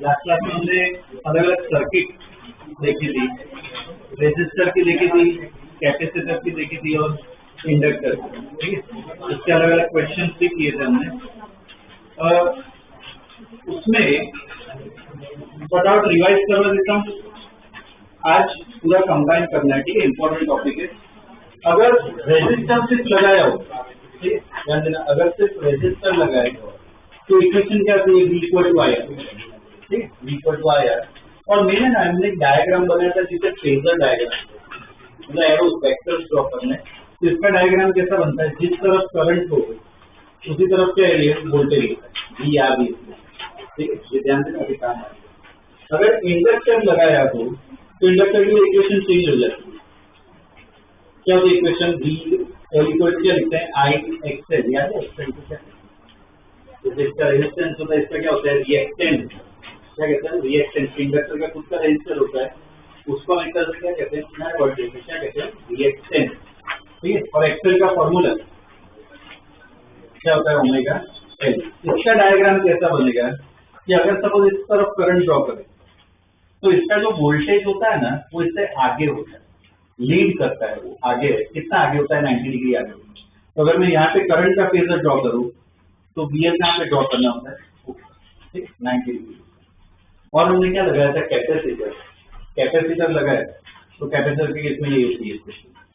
Last class में हमने अलग अलग सर्किट देखी थी, रेजिस्टर की देखी थी, कैपेसिटर की देखी थी और इंडक्टर की, ठीक है। इसके अलग अलग क्वेश्चन भी किए थे हमने। उसमें फटाफट रिवाइज करवा देता हूँ। आज पूरा कंबाइन करना है, ठीक है, इंपॉर्टेंट टॉपिक है। अगर रेजिस्टर सिर्फ लगाया हो, ठीक है, ध्यान देना, अगर सिर्फ रेजिस्टर लगाया हो तो इक्वेशन क्या थी, V इक्वल टू IR, ठीक है, V इक्वल टू IR। और मैंने ना हमने एक डायग्राम बनाया था जिसे फेजर डायग्राम, मतलब एरो वेक्टर्स ड्रॉ करने। तो इसका डायग्राम कैसा बनता है, जिस तरफ करंट हो उसी तरफ क्या है, वोल्टेज V या V, ठीक है, ये ध्यान देना, अभी काम है। अगर इंडक्टर लगाया हो तो इंडक्टर की इक्वेशन चेंज हो जाती है। क्या होती है equation, V L equal to क्या लिखते हैं आई एक्सएल, याद है एक्सएल को क्या, तो इसका रेजिस्टेंस होता है, इसका क्या होता है रिएक्टेंस, क्या कहते हैं रिएक्टेंस, इंडक्टर का खुद का रेजिस्टर होता है, उसको हम एक क्या कहते हैं वोल्टेज, क्या कहते हैं रिएक्टेंस, ठीक है। और एक्सएल का फॉर्मूला क्या होता है ओमेगा एल। इसका डायग्राम कैसा बनेगा कि अगर सपोज इस तरफ करंट ड्रॉ करें तो इसका जो वोल्टेज होता है ना वो इससे आगे होता है, लीड करता है, वो आगे है, कितना आगे होता है 90 डिग्री आगे होता है। तो अगर मैं यहाँ पे करंट का फेजर ड्रॉ करूँ तो VL कहाँ पे ड्रॉ करना होता है, ठीक 90 डिग्री। और हमने क्या लगाया था कैपेसिटर, कैपेसिटर लगाया, तो कैपेसिटर के केस में ये होती है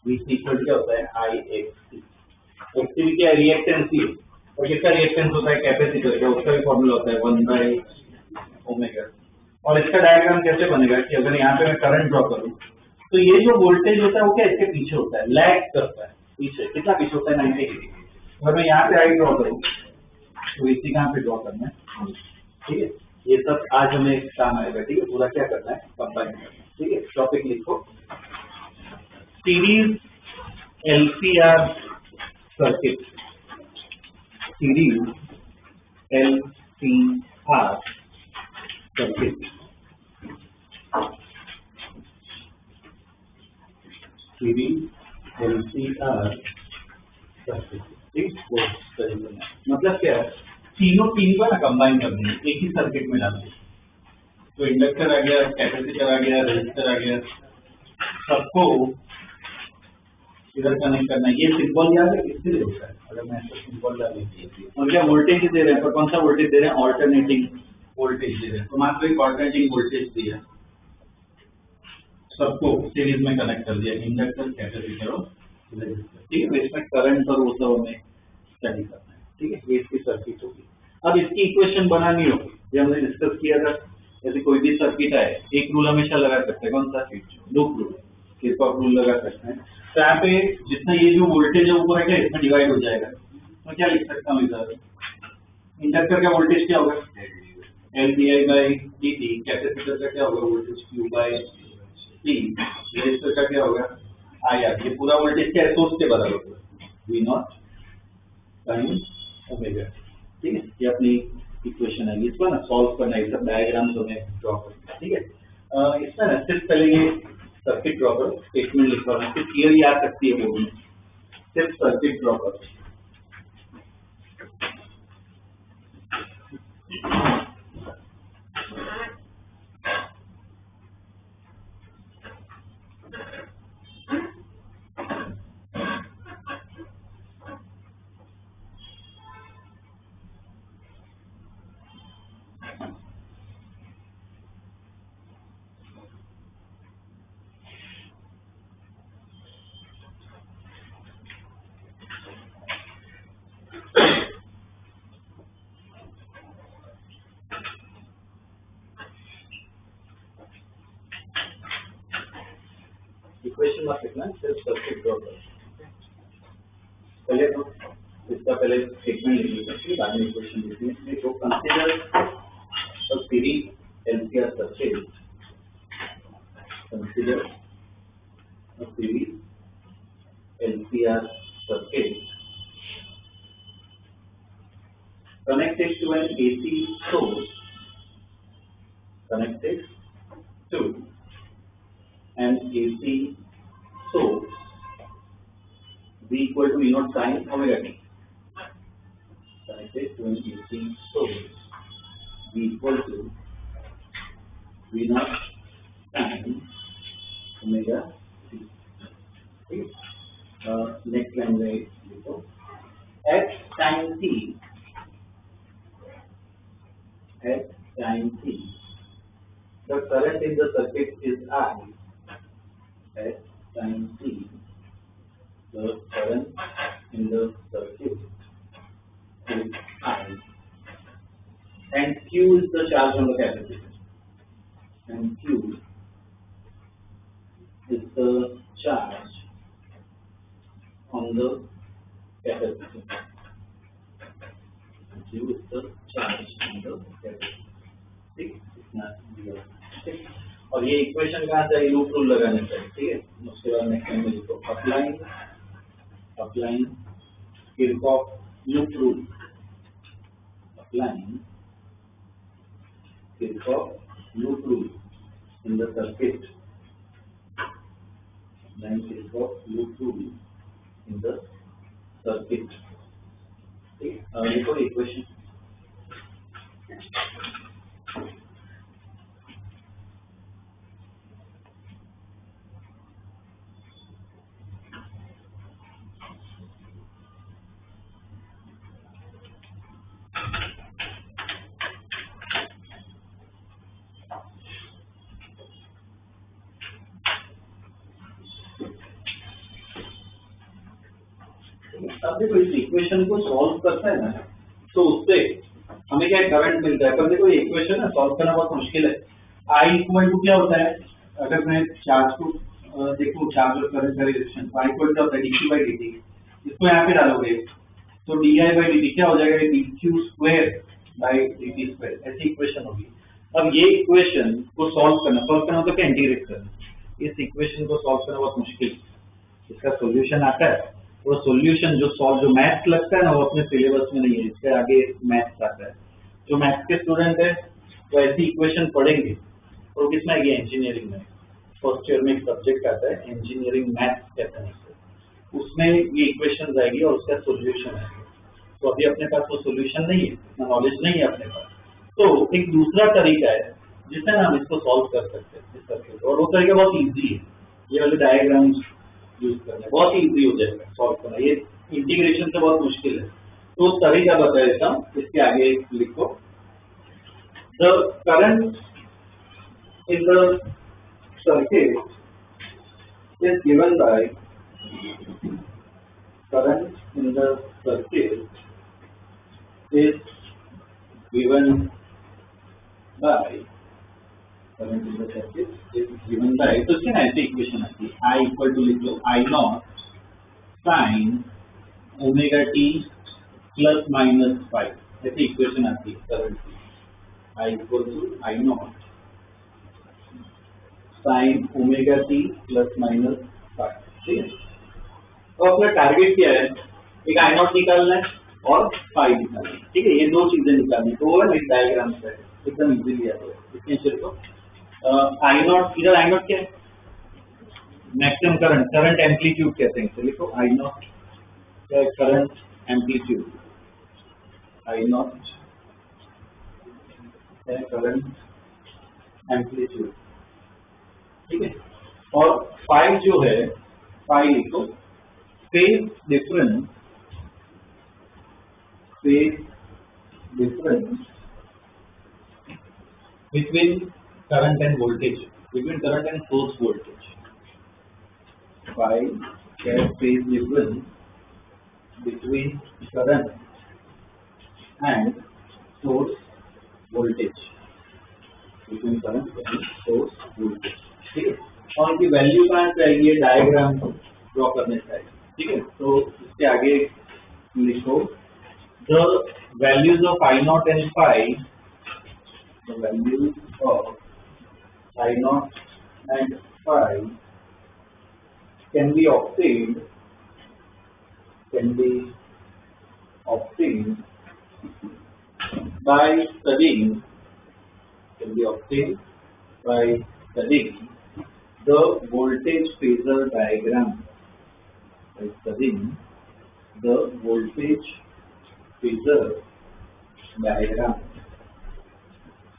VC इक्वल क्या होता है आई एक्स, एक्ससी क्या है रिएक्टेंस ही, और किसका रिएक्टेंस होता है कैपेसिटर का, उसका भी फॉर्मूला होता है 1/ओमेगा। और इसका डायग्राम कैसे बनेगा कि अगर यहाँ पे मैं करंट ड्रॉ करूँ तो ये जो वोल्टेज होता है वो क्या इसके पीछे होता है, लैग करता है पीछे, कितना पीछे होता है 90 डिग्री। अगर मैं यहाँ पे आई ड्रॉ करूँ तो इसी कहाँ पे ड्रॉ करना है, ठीक है। ये सब आज हमें काम आएगा, ठीक है, पूरा क्या करना है कंबाइन करना है, ठीक है। टॉपिक लिखो series LCR circuit, series LCR circuit, series LCR circuit, ठीक। मतलब क्या है तीनों तीन को ना कंबाइन कर देंगे एक ही सर्किट में डाल देंगे, तो इंडक्टर आ गया, कैपेसिटर आ गया, रेजिस्टर आ गया, सबको इधर कनेक्ट करना है। ये सिंबल याद है किसके लिए होता है, अगर मैं ऐसा सिंबल डाल देती और क्या वोल्टेज दे रहे हैं, पर कौन सा वोल्टेज दे रहे हैं ऑल्टरनेटिंग वोल्टेज दे रहे हैं, तो मात्र एक ऑल्टरनेटिंग वोल्टेज दिया, सबको सीरीज में कनेक्ट कर दिया, इंडक्टर कैपेसिटर और रेजिस्टर, ठीक है। इसमें करंट और वो सब हमें स्टडी करना है, ठीक है। ये इसकी सर्किट होगी। अब इसकी इक्वेशन बनानी होगी, ये हमने डिस्कस किया था, जैसे कोई भी सर्किट है एक रूल हमेशा लगा सकते हैं, कौन सा लूप रूल, किरचॉफ रूल लगा सकते हैं। तो यहाँ पे जितना ये जो वोल्टेज है ऊपर है इसमें डिवाइड हो जाएगा, मैं क्या लिख सकता हूँ इधर, इंडक्टर का वोल्टेज क्या होगा LdI/dt, कैपेसिटर का क्या होगा वोल्टेज Q/C, रेजिस्टर का क्या होगा IR। ये पूरा वोल्टेज क्या है सोर्स के बराबर होगा V0 sin ओमेगा, ठीक है। ये अपनी इक्वेशन है, इसको ना सॉल्व करना है, सब डायग्राम्स हमें ड्रॉ करना है, ठीक है। इसमें ना सिर्फ पहले ये सर्किट ड्रॉ करो, स्टेटमेंट लिखवा है, फिर थियरी आ सकती है बोर्ड में, सिर्फ सर्किट ड्रॉ करो। इक्वेशन मत लिखना, सिर्फ सर्किट ड्रॉ करो। पहले तो इसका पहले स्टेटमेंट लिख लीजिए, बाद में इक्वेशन लिखिए। तो consider a series LCR circuit, consider a series LCR circuit connected to an AC source, connected to an AC source V equal to E0 sin omega t, connected to an AC source V equal to V0 sin omega t, ठीक है। Next line में लिखो at time t, at time t the current in the circuit is I, at time t the current in the circuit is I, and Q is the charge on the capacitor, and Q is the charge on the capacitor, Q is the charge on the capacitor, ठीक, इतना दिया, ठीक। और ये equation कहाँ से loop rule लगाने चाहिए, ठीक है। उसके बाद नेक्स्ट टाइम में लिखो applying applying Kirchhoff loop rule, applying Kirchhoff loop rule in the circuit, applying Kirchhoff loop rule in the circuit. देखो इक्वेशन, अब देखो इस इक्वेशन को सॉल्व करता है ना, तो उससे हमें क्या करंट मिलता है। पर देखो ये इक्वेशन है सॉल्व करना बहुत मुश्किल है। आई इक्वल टू क्या होता है, अगर मैं चार्ज को देखो, चार्ज और करंट का रिलेशन, आई इक्वल टू होता है डीसी बाई डीटी। इसको यहाँ पे डालोगे तो डी आई बाई डीटी क्या हो जाएगा, D Q square by DT square, ऐसी इक्वेशन होगी। अब ये इक्वेशन को सॉल्व करना तो क्या इंटीग्रेट करना। इस इक्वेशन को सॉल्व करना बहुत मुश्किल, इसका सोल्यूशन आता है। वो सॉल्यूशन जो मैथ्स लगता है ना, वो अपने सिलेबस में नहीं है, इसके आगे मैथ्स आता है। जो मैथ्स के स्टूडेंट है वो ऐसी इक्वेशन पढ़ेंगे, और किसमें आएगी, इंजीनियरिंग में। फर्स्ट ईयर में एक सब्जेक्ट आता है इंजीनियरिंग मैथ्स कहते हैं, उसमें ये इक्वेशन आएगी और उसका सोल्यूशन आएगा। तो अभी अपने पास वो सोल्यूशन नहीं है, नॉलेज नहीं है अपने पास। तो एक दूसरा तरीका है जिससे ना हम इसको सॉल्व कर सकते हैं इस सर्किट, और वो तरीका बहुत ईजी है। ये वाले डायग्राम्स यूज करना बहुत इजी हो जाएगा सॉल्व करना, ये इंटीग्रेशन से बहुत मुश्किल है। तो तरीका बता देता हूँ, इसके आगे लिखो, the current in the circuit is given by, current in the circuit is given by, current in the circuit is given by, तो इसकी ऐसी इक्वेशन आती है, I इक्वल टू लिख लो I not sine omega T plus minus five, ऐसी equation आती है करंट की। I equal to I not sine omega T plus minus five, ठीक है। तो अपना टारगेट क्या है, एक I नॉट निकालना है और फाइव निकालना है, ठीक है। ये दो चीजें निकालनी, तो वो एक डायग्राम से एकदम इजीली आता है। इसके नीचे को आई नॉट, इधर आई नॉट क्या है, मैक्सिमम करंट एम्पलीट्यूड कहते हैं, तो लिखो I naught current amplitude, I naught current amplitude, ठीक है। और फाइव जो है, फाइव लिखो phase difference, phase difference between current and voltage, between current and source voltage. Phi phase difference between current and source voltage, between current and source voltage, ठीक है। और उनकी वैल्यू कहाँ से आएगी, ये डायग्राम ड्रॉ करने से आएगी, ठीक है। तो इसके आगे लिखो, the values of I not and phi, the values of I naught and phi can be obtained by studying the voltage phasor diagram, by studying the voltage phasor diagram,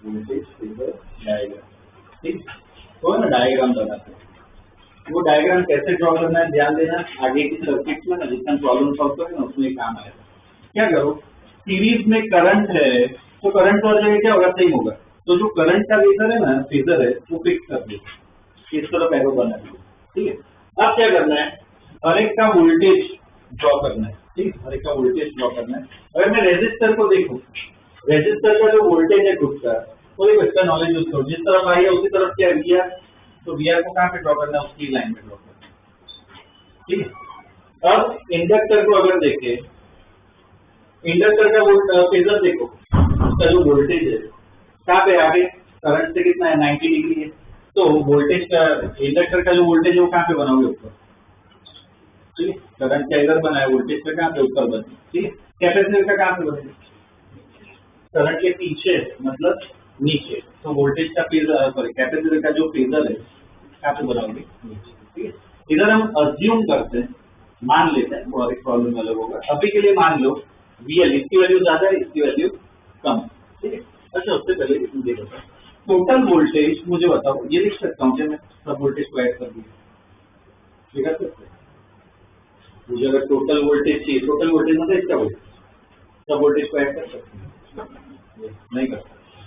voltage phasor diagram, ठीक। तो ना diagram बनाते हैं, वो diagram कैसे draw करना है ध्यान देना, आगे की सर्किट में ना जितना प्रॉब्लम सॉल्व करें ना उसमें काम आएगा। क्या करो, सीरीज में करंट है तो करंट और जगह क्या होगा, सेम होगा। तो जो करंट का फेजर है ना, फेजर है वो फिक्स कर दो, इस तरफ एरो बना दो, ठीक है। अब क्या करना है, हर एक का वोल्टेज ड्रॉ करना है, ठीक, हर एक का वोल्टेज ड्रॉ करना है। अगर मैं रेजिस्टर को देखूं, रेजिस्टर का जो वोल्टेज है खुद का, तो देखो इसका नॉलेज यूज करो, जिस तरफ आई है उसी तरफ क्या वी आर, तो वी आर को कहाँ पे ड्रॉ करना है, उसकी लाइन में ड्रॉ करना है, ठीक है। अब इंडक्टर को अगर देखे, इंडक्टर का फेजर देखो, उसका जो वोल्टेज है कहाँ पे आगे, करंट से कितना है, 90 डिग्री है। तो वोल्टेज का, इंडक्टर का जो वोल्टेज है वो कहाँ पे बनाओगे ऊपर, ठीक है। करंट का इधर बना है, वोल्टेज का कहाँ पे ऊपर बने, ठीक है। कैपेसिटर का कहाँ पे बने, करंट के पीछे मतलब नीचे, तो वोल्टेज का फेजर सॉरी कैपेसिटर का जो फेजर है कहाँ पे बनाओगे, ठीक है। इधर हम अज्यूम करते हैं, मान लेते हैं, वो एक प्रॉब्लम अलग होगा। अभी के लिए मान लो VL इसकी वैल्यू ज्यादा है, इसकी वैल्यू कम, ठीक है। अच्छा उससे पहले मुझे बताओ टोटल वोल्टेज मुझे बताओ, ये लिख सकता हूँ क्या मैं, सब वोल्टेज को ऐड कर दिया, लिख सकते हैं। मुझे अगर टोटल वोल्टेज चाहिए, टोटल वोल्टेज मतलब इसका वोल्टेज, सब वोल्टेज को ऐड कर सकते हैं, नहीं कर सकते,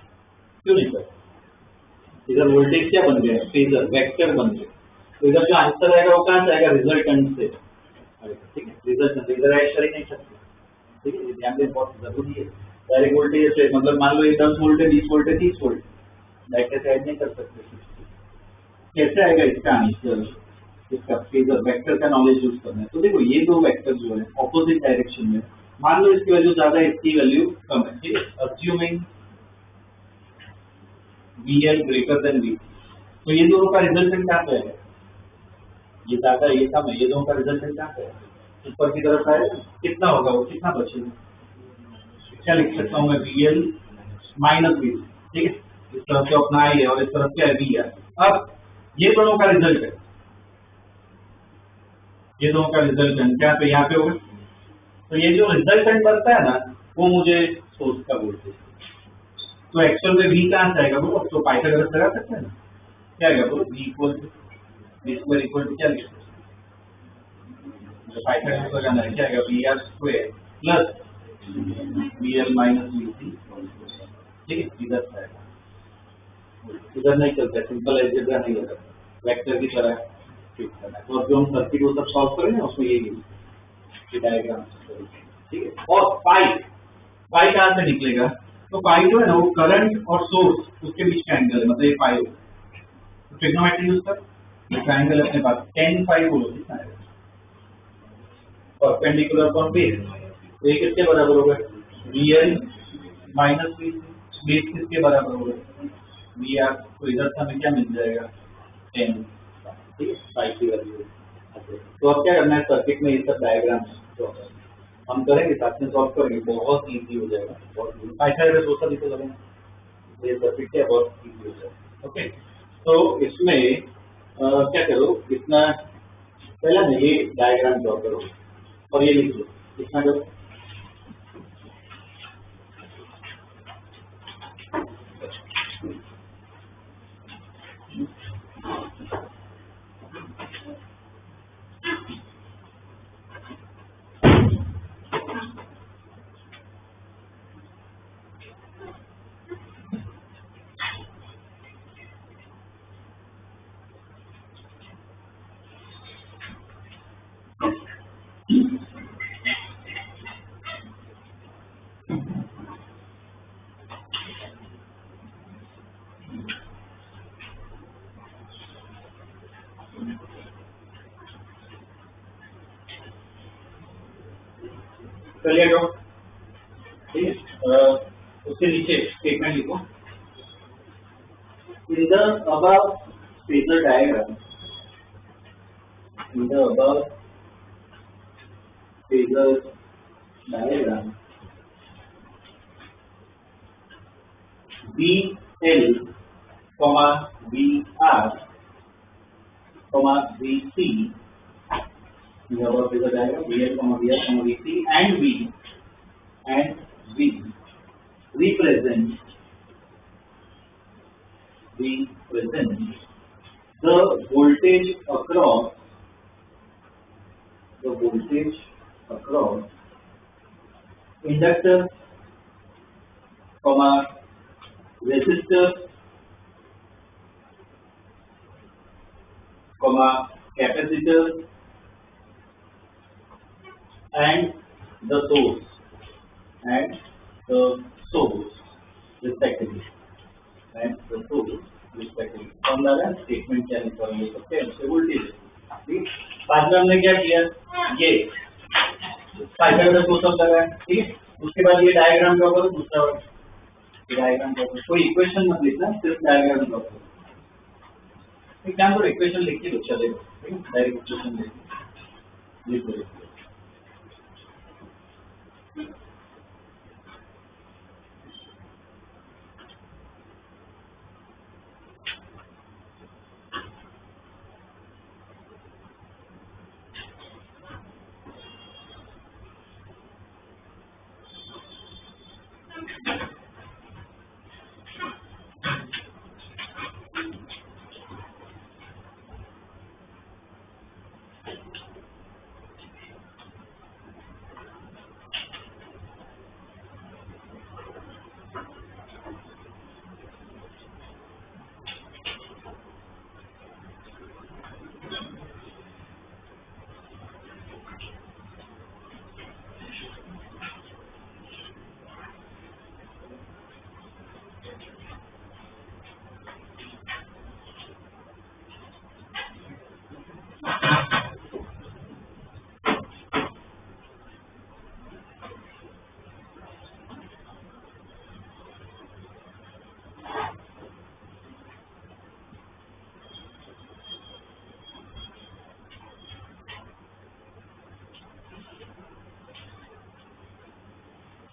क्यों नहीं कर सकते। इधर वोल्टेज क्या बन गया, फेजर वेक्टर बन गया, तो इधर जो आंसर आएगा वो कहाँ से आएगा, रिजल्टेंट से, ठीक है। रिजल्टेंट इधर ऐड कर ही नहीं सकते, ठीक है, ध्यान दें, बहुत जरूरी है। डायरेक्ट वोल्टेज से मतलब मान लो ये 10 वोल्ट है, 20 वोल्ट है, 30 वोल्ट, डायरेक्ट ऐड नहीं कर सकते। कैसे आएगा इसका आंसर, इसका फेजर वेक्टर का नॉलेज यूज करना है। तो देखो ये दो वेक्टर जो है ऑपोजिट डायरेक्शन में, मान लो इसकी वैल्यू ज्यादा है, इसकी वैल्यू कम है, ठीक है। Assuming VL greater than V, तो ये दोनों का रिजल्टेंट क्या है, ये ज्यादा ये कम है, ये दोनों का रिजल्टेंट क्या है, ऊपर की तरफ आएगा, कितना होगा वो, कितना बचेगा, क्या लिख सकता हूँ मैं, VL माइनस V, ठीक है। इस तरफ से अपना आई है और इस तरफ से V है। अब ये दोनों का रिजल्ट है, ये दोनों का रिजल्टेंट क्या पे यहाँ पे होगा, तो ये जो रिजल्टेंट बनता है ना वो मुझे सोर्स का वोल्टेज, तो एक्चुअल में V कहाँ से आएगा बोलो, तो पाइथागोरस लगा सकते हैं ना, क्या आएगा बोलो, V equal to V square equal to क्या लिखते हैं, पाइथागोरस लगाना है, क्या आएगा, VR square plus VL minus VC, ठीक है। इधर से आएगा, इधर नहीं चलता, सिंपल अलजेब्रा नहीं होता, वेक्टर की तरह ठीक करना है। तो जो हम सर्किट वो सब सॉल्व करेंगे उसमें ये डायग्राम, ठीक है। और पाई कहाँ से निकलेगा, तो पाई जो है ना वो करंट और सोर्स उसके बीच का एंगल है, मतलब ये पाई होगा, तो ट्रिग्नोमेट्री यूज कर, ये ट्रायंगल अपने पास tan पाई बोलो, कितना है, परपेंडिकुलर फ्रॉम बेस, तो ये किसके बराबर होगा, VL माइनस VC, बेस किसके बराबर होगा, VR, तो इधर से हमें क्या मिल जाएगा, 10, ठीक है, पाई की वैल्यू। तो अब क्या करना है, सर्किट में ये सब डायग्राम तो हम करेंगे, साथ में सॉल्व करेंगे, बहुत इजी हो जाएगा, बहुत इजी, पाइथागोरस वो सब तो लगेगा, ये सर्किट क्या बहुत इजी हो जाएगा, ओके। तो इसमें क्या करो, इतना पहला ना ये डायग्राम ड्रॉ करो और ये लिख लो, इतना करो, चलिए लो, ठीक है। उसके नीचे स्टेटमेंट लिखो, in the above phasor diagram, in the above phasor diagram VL, VR, VC, in the above figure diagram, VL, VR, VC and V represent the voltage across inductor, resistor, capacitor and the source respectively, कौन ला रहा है, statement क्या लिखा है, सकते हैं उससे voltage, ठीक। बाद में हमने क्या किया, ये पाइथागोरस को सब लगा है, ठीक है। उसके बाद ये डायग्राम ड्रॉ करो, दूसरा डायग्राम ड्रॉ करो, कोई इक्वेशन मत लिखना, सिर्फ डायग्राम ड्रॉ करो, ठीक है। इक्वेशन लिख के तो चलेगा, ठीक है, डायरेक्ट इक्वेशन लिख, ये तो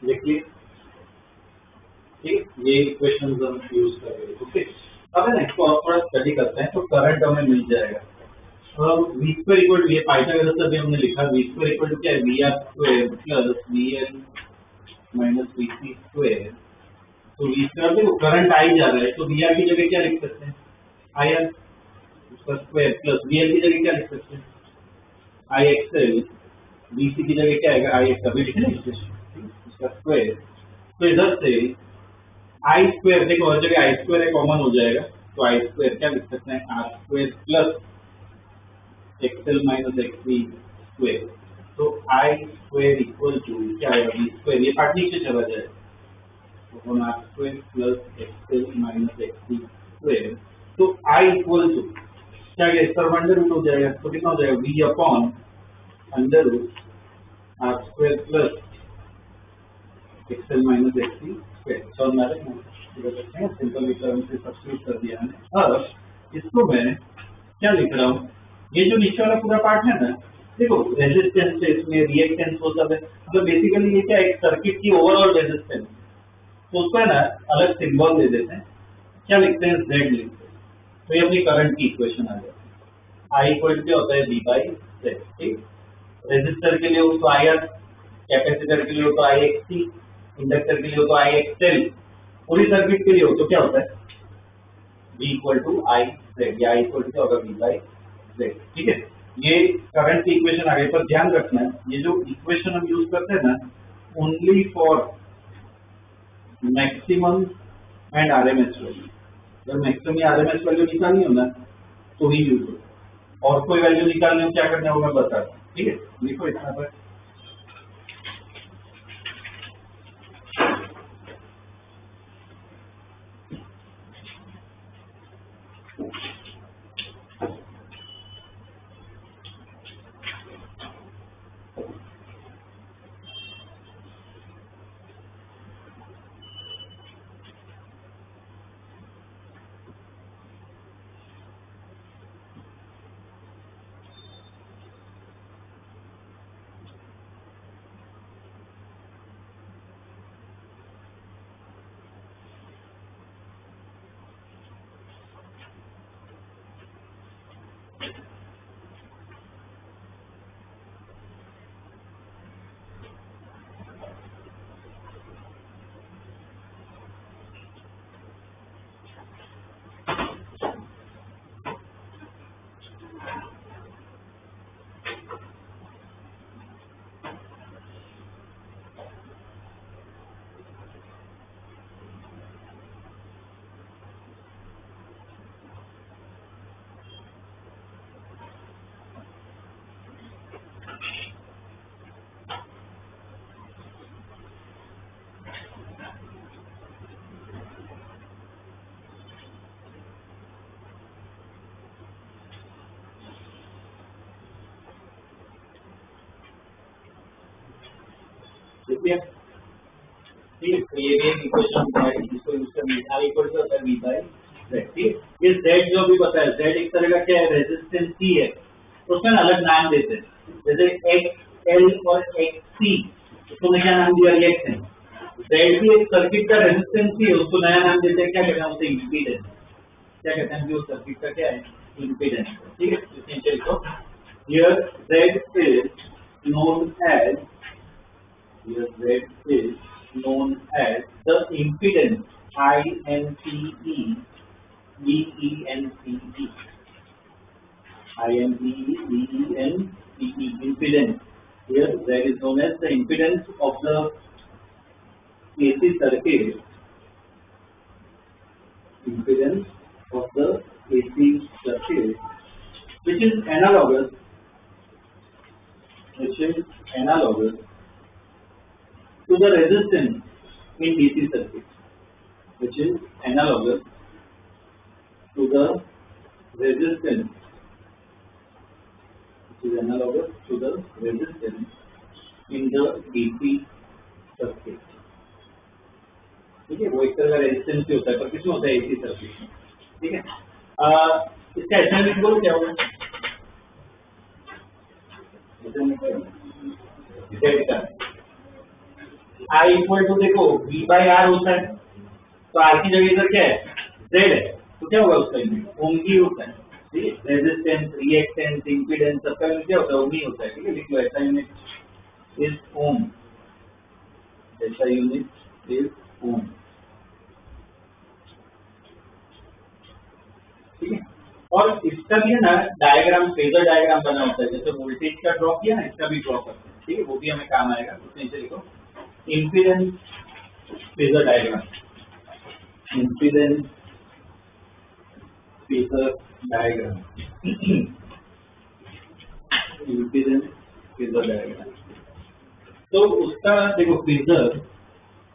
देखिए ठीक, ये इक्वेशन हम यूज कर रहे हैं। ओके, अब है ना इसको और थोड़ा स्टडी करते हैं तो करंट हमें मिल जाएगा। वी स्क्वायर इक्वल टू, ये पाइथागोरस से भी हमने लिखा, वी स्क्वायर इक्वल टू क्या है, V R square plus V L minus V C square. तो वी स्क्वायर देखो करंट आई जा रहा है, तो वी आर की जगह क्या लिख सकते हैं, आई आर उसका स्क्वायर प्लस वी एल की जगह क्या लिख सकते हैं, आई एक्स एल। वी सी की जगह क्या आएगा, आई एक्स, अभी लिखना उसका स्क्वायर। तो इधर से आई स्क्वायर देखो हर जगह आई स्क्वायर कॉमन हो जाएगा, तो आई स्क्वायर क्या लिख सकते हैं, R square plus XL minus XV square. तो आई स्क्वायर इक्वल टू क्या आएगा, बी स्क्वायर, ये पार्ट नीचे चला जाएगा, तो R square plus XL minus XV square. तो आई इक्वल टू क्या आएगा, इसका अंडर रूट हो जाएगा, तो कितना हो जाएगा, V upon under root R square plus XL minus XV square. समझ में आ रहा है, सिंपल टर्म से सब्स्टिट्यूट कर दिया मैंने। अब इसको मैं क्या लिख रहा हूँ, ये जो नीचे वाला पूरा पार्ट है ना, देखो रेजिस्टेंस है इसमें, रिएक्टेंस हो सब है, मतलब बेसिकली ये क्या एक सर्किट की ओवरऑल रेजिस्टेंस, तो उसको है ना अलग सिंबल दे देते हैं, क्या लिखते हैं, जेड लिखते हैं। तो ये अपनी करंट की इक्वेशन आ जाती है। आई इक्वल क्या होता है, वी बाई जेड। ठीक, रेजिस्टर के लिए हो तो आई आर, कैपेसिटर के लिए हो तो आई एक्स टी, इंडक्टर के लिए हो तो आई एक्स एल, पूरी सर्किट के लिए हो तो क्या होता है, V equal to I Z, या आई इक्वल टू क्या होगा, V बाई जेड। ठीक है, ये करंट की इक्वेशन आ गई, पर ध्यान रखना है ये जो इक्वेशन हम यूज करते हैं ना, only for maximum and RMS value. जब मैक्सिमम या आरएमएस वैल्यू निकालनी हो ना तो ही यूज हो, और कोई वैल्यू निकालनी हो क्या करना है वो मैं बता दूं। ठीक है, लिखो इतना पर। ठीक है, तो ये भी एक इक्वेशन है जिसको यूज करना है, आई इक्वल टू होता है वी बाई जेड। ठीक है, ये जेड जो भी बताया, जेड एक तरह का क्या है, रेजिस्टेंस ही है, तो उसमें अलग नाम देते हैं। जैसे XL और XC, उसको क्या नाम दिया, रिएक्टेंस। Z भी एक सर्किट का रेजिस्टेंस ही है, उसको नया नाम देते हैं, क्या कहते हैं उसे, इम्पीडेंस। क्या कहते हैं कि उस सर्किट का क्या है, इम्पीडेंस। ठीक है, नीचे लिखो, here Z is known as, here Z is known as the impedance, IMPEDENCE, impedance. Here Z is known as the impedance of the AC circuit, impedance of the AC circuit, which is analogous to the resistance in DC circuit, which is analogous to the resistance, in the DC circuit. ठीक है, वो एक तरह का resistance ही होता है, पर किसमें होता है, एसी सर्किट में। ठीक है, इसका असाइनमेंट बोलो क्या होगा, I इक्वल टू देखो V/R होता है, तो R की जगह इधर क्या है, Z है, तो क्या होगा उसका यूनिट, ओम ही होता है। ठीक है, रेजिस्टेंस, रिएक्टेंस, इंपीडेंस सबका यूनिट क्या होता है, ओम ही होता है। ठीक है, लिख लो, ऐसा यूनिट इज ओम, ऐसा यूनिट इज ओम। ठीक है, और इसका भी है ना डायग्राम, फेजर डायग्राम बना होता है, जैसे वोल्टेज का ड्रॉ किया ना, इसका भी ड्रॉ करते हैं। ठीक है, वो भी हमें काम आएगा। उसमें नीचे लिखो, impedance phasor diagram, impedance phasor diagram, impedance phasor diagram. तो उसका देखो फेजर,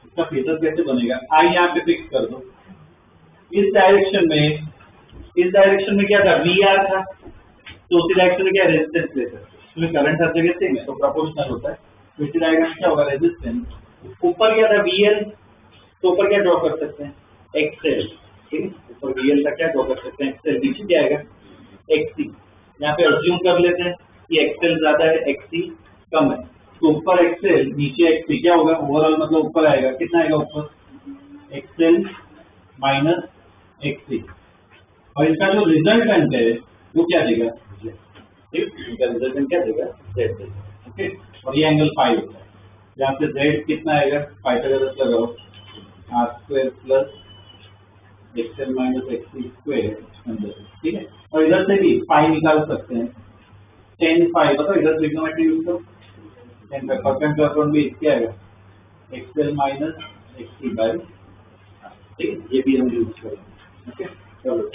उसका फेजर कैसे बनेगा, आई यहाँ पे फिक्स कर दो। इस डायरेक्शन में क्या था, VR था, तो उसी डायरेक्शन में क्या रेजिस्टेंस लेकर, उसमें करंट हर जगह सेम है, तो प्रोपोर्शनल होता है। तो इसी डायरेक्शन क्या होगा, रेजिस्टेंस। ऊपर क्या था, VL, तो ऊपर क्या ड्रॉ कर सकते हैं, XL। ठीक है, ऊपर VL का क्या ड्रॉ कर सकते हैं, XL। नीचे क्या आएगा, XC। यहाँ पे अज्यूम कर लेते हैं कि XL ज्यादा है, XC कम है, तो ऊपर XL नीचे XC, क्या होगा, ओवरऑल मतलब ऊपर आएगा, कितना आएगा ऊपर, XL माइनस XC। और इसका जो रिजल्टेंट है वो क्या देगा, ठीक, इसका रिजल्टेंट क्या देगा, Z देगा। ओके, और ये एंगल फाई होता है, यहाँ से Z कितना आएगा, पाइथागोरस लगाओ, R² plus XL minus XC²। ठीक है, और इधर से भी फाई निकाल सकते हैं, tan फाई, बताओ इधर ट्रिग्नोमेट्री यूज करो, tan फाई परपेंडिकुलर अपॉन भी क्या आएगा, XL माइनस XC/। ठीक, ये भी हम यूज करेंगे। ओके, चलो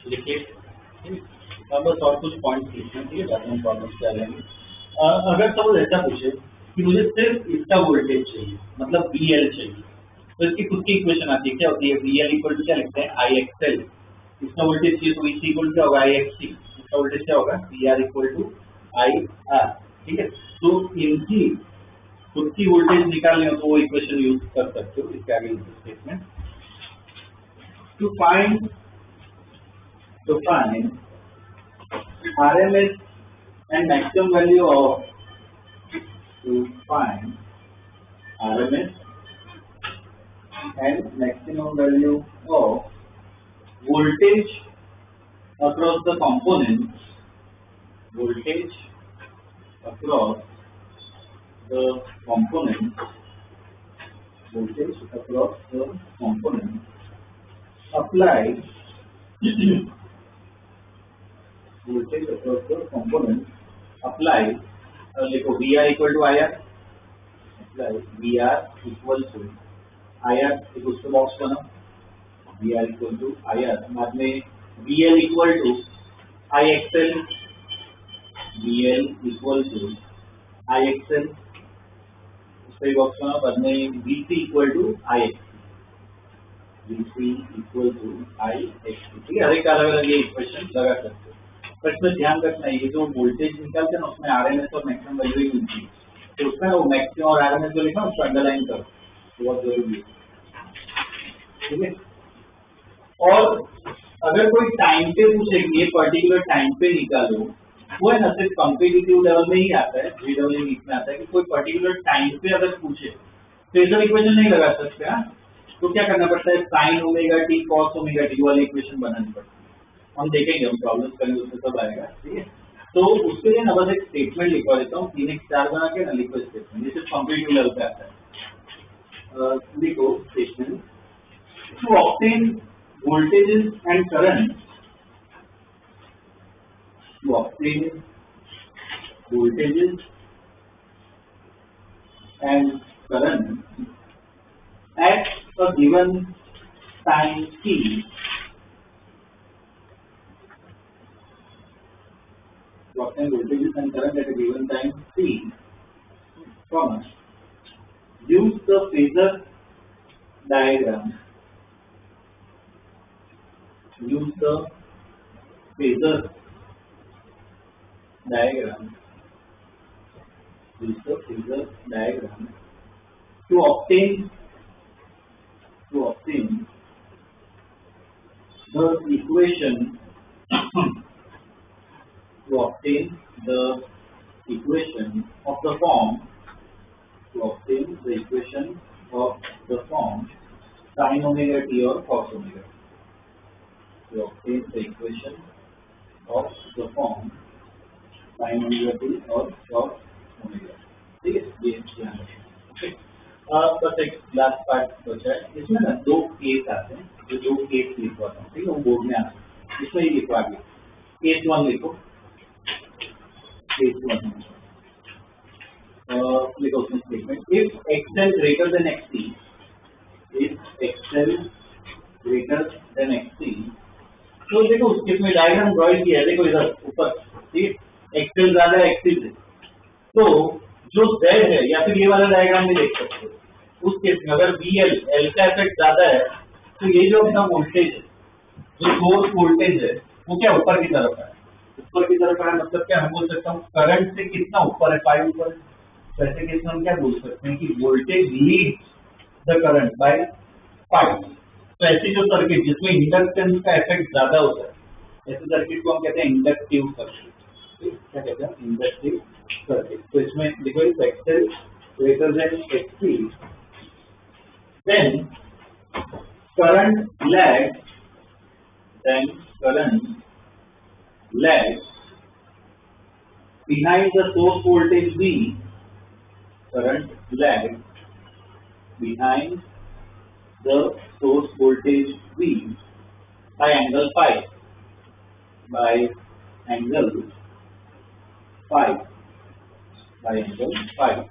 लिखिए, बस और कुछ पॉइंट लिखना, ठीक है, बाकी हम प्रॉब्लम क्या लेंगे। अगर सपोज ऐसा पूछे कि मुझे सिर्फ इसका वोल्टेज चाहिए, मतलब VL चाहिए, तो इसकी खुद की इक्वेशन आती है, क्या होती है, VL इक्वल टू क्या लिखते हैं, IXL। इसका वोल्टेज चाहिए तो VC इक्वल क्या होगा, IXC। इसका वोल्टेज क्या होगा, VR इक्वल टू IR। ठीक है, तो इनकी खुद की वोल्टेज निकालनी हो तो वो इक्वेशन यूज कर सकते हो। इसके आगे statement, to find RMS and maximum value of, to find RMS and maximum value of voltage across the components, voltage across the components, voltage across the components applied voltage across the components applied लिखो VR equal to IR, apply VR equal to IR, एक उसका box बनाओ, VR equal to IR, बाद में VL equal to IXL, VL equal to IXL, उसका box बनाओ, बाद में VC equal to IXC, VC equal to IXC, ठीक है, हर एक अलग अलग ये इक्वेशन लगा सकते हो, पर इसमें ध्यान रखना ये जो वोल्टेज निकलते हैं ना उसमें आरएमएस और मैक्सिमम वैल्यू ही मिलती है, तो उसमें वो मैक्सिमम और आरएमएस जो लिखा उसको अंडरलाइन करो, बहुत जरूरी है, ठीक है। और अगर कोई टाइम पे पूछेंगे पर्टिकुलर टाइम पे निकालो, वो है ना सिर्फ कॉम्पिटिटिव लेवल में ही आता है, जीडब्ल्यू में आता है कि कोई पर्टिकुलर टाइम पे अगर पूछे फेजर इक्वेशन नहीं लगा सकते, तो क्या करना पड़ता है, sign omega T cos omega T वाली इक्वेशन बनानी पड़ती है, हम देखेंगे, हम प्रॉब्लम करेंगे उसमें सब आएगा, ठीक है। तो उसके लिए ना बस एक स्टेटमेंट लिखवा देता हूँ, 3x4 बना के ना लिखो स्टेटमेंट, ये सिर्फ कॉम्पिटिटिव लेवल पे आता है, लिखो statement to obtain voltages and current, to obtain voltages and current at a given time t, to obtain voltages and current at a given time t, use the phasor diagram, use the phasor diagram, use the phasor diagram to obtain the equation to obtain the equation of the form, to obtain the equation of the form sin omega t or cos omega t, to obtain the equation of the form sin omega t or cos omega t, ठीक है, ये ध्यान रखें। बस एक last part बचा है, इसमें ना दो केस आते हैं, जो दो केस लिखवाता हूँ, ठीक है, वो बोर्ड में आते हैं, इसमें ही लिखवा दिया, केस 1 लिखो, केस 1 लिखो उसमें statement, if XL greater than XT, if XL greater than XT, तो देखो इसमें डायग्राम ड्रॉ किया है, देखो इधर ऊपर, ठीक, एक्सएल ज्यादा है एक्सटी से, तो जो z है या फिर ये वाला डायग्राम भी देख सकते हो, उस केस में अगर VL L का इफेक्ट ज्यादा है, तो ये जो अपना वोल्टेज है, जो सोर्स वोल्टेज है, वो क्या ऊपर की तरफ है, ऊपर की तरफ है, मतलब क्या हम बोल सकता हूँ करंट से कितना ऊपर है, 5 ऊपर है, तो ऐसे केस में हम क्या बोल सकते हैं कि voltage leads the current by 5, तो ऐसी जो सर्किट जिसमें इंडक्टेंस का इफेक्ट ज्यादा होता है, ऐसे सर्किट को हम कहते हैं इंडक्टिव सर्किट, क्या कहते हैं, इंडक्टिव सर्किट। तो इसमें देखो if XL greater than XT, then current lag, behind the source voltage V, current lag behind the source voltage V by angle phi, by angle phi,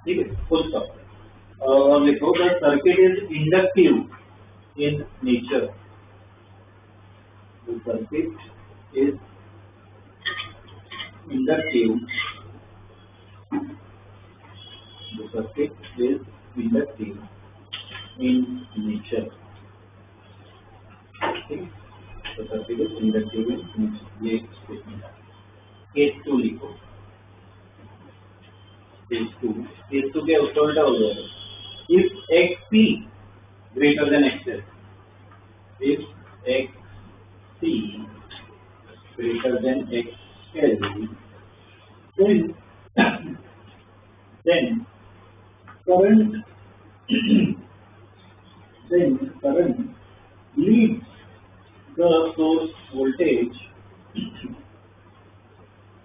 ठीक है, फुल स्टॉप। और लिखो the circuit is inductive in nature, the circuit is inductive, the circuit is inductive in nature, ठीक, the circuit is inductive in nature, ये statement है। Case 2 लिखो, case 2 क्या उसका उल्टा हो जाएगा, if XC greater than XL, if XC greater than XL, then current leads the source voltage,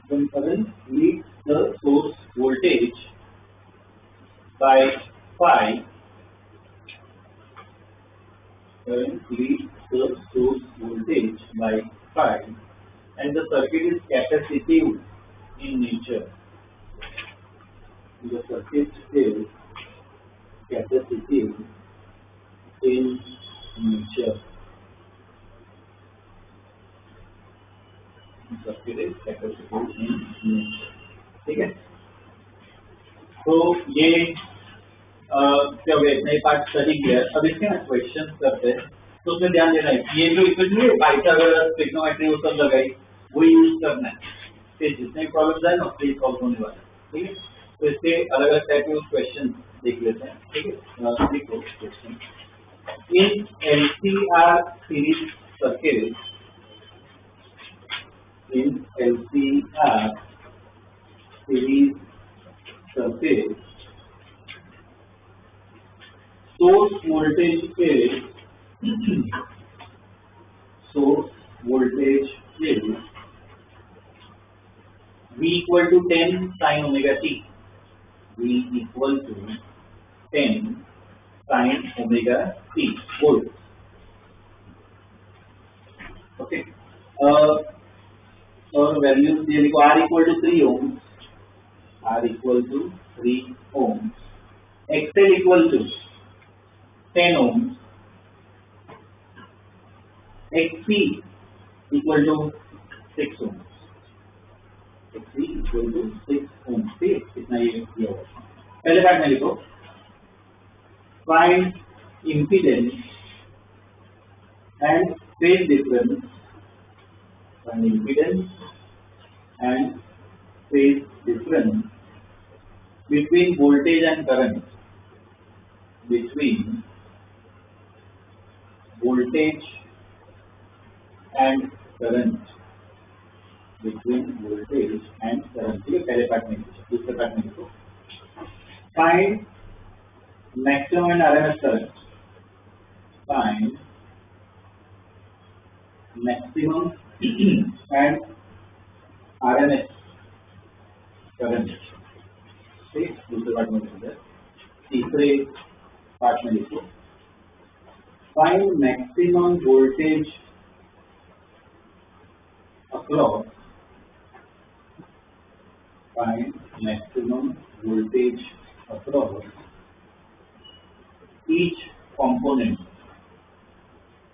when current leads the source voltage by phi. Current leads the source voltage by phi, and the circuit is capacitive in nature. The circuit is capacitive in nature. Circuit is capacitive in nature. ठीक है, तो ये क्या हो गया, इतना ही part study किया. अब इसके ना क्वेश्चन करते हैं, तो उसमें ध्यान देना है ये जो इक्वेशन है पाइथागोरस ट्रिग्नोमेट्री वो सब लगाई वो यूज करना है. फिर जितने प्रॉब्लम्स आए ना उससे सॉल्व होने वाला है. ठीक है, तो इसके अलग अलग टाइप के क्वेश्चन देख लेते हैं. ठीक है, देखो question. In LCR series circuit, in LCR series circuit, source voltage is V equal to 10 sin omega t. V equal to 10 sin omega t volt. Okay. और वैल्यूज ये लिखो. R equal to 3 ohms, R equal to 3 ohms, XL equal to 10 ohms, XC equal to 6 ohms, XC equal to 6 ohms. ठीक है, कितना ये दिया हुआ. पहले पार्ट में लिखो find impedance and phase difference, find impedance and phase difference between voltage and current, between voltage and current, between voltage and current. ठीक है, पहले पार्ट में. दूसरे पार्ट में लिखो find maximum and RMS current, find maximum and RMS current. ठीक, दूसरे part में लिखो. तीसरे पार्ट में लिखो find maximum voltage across, find maximum voltage across each component,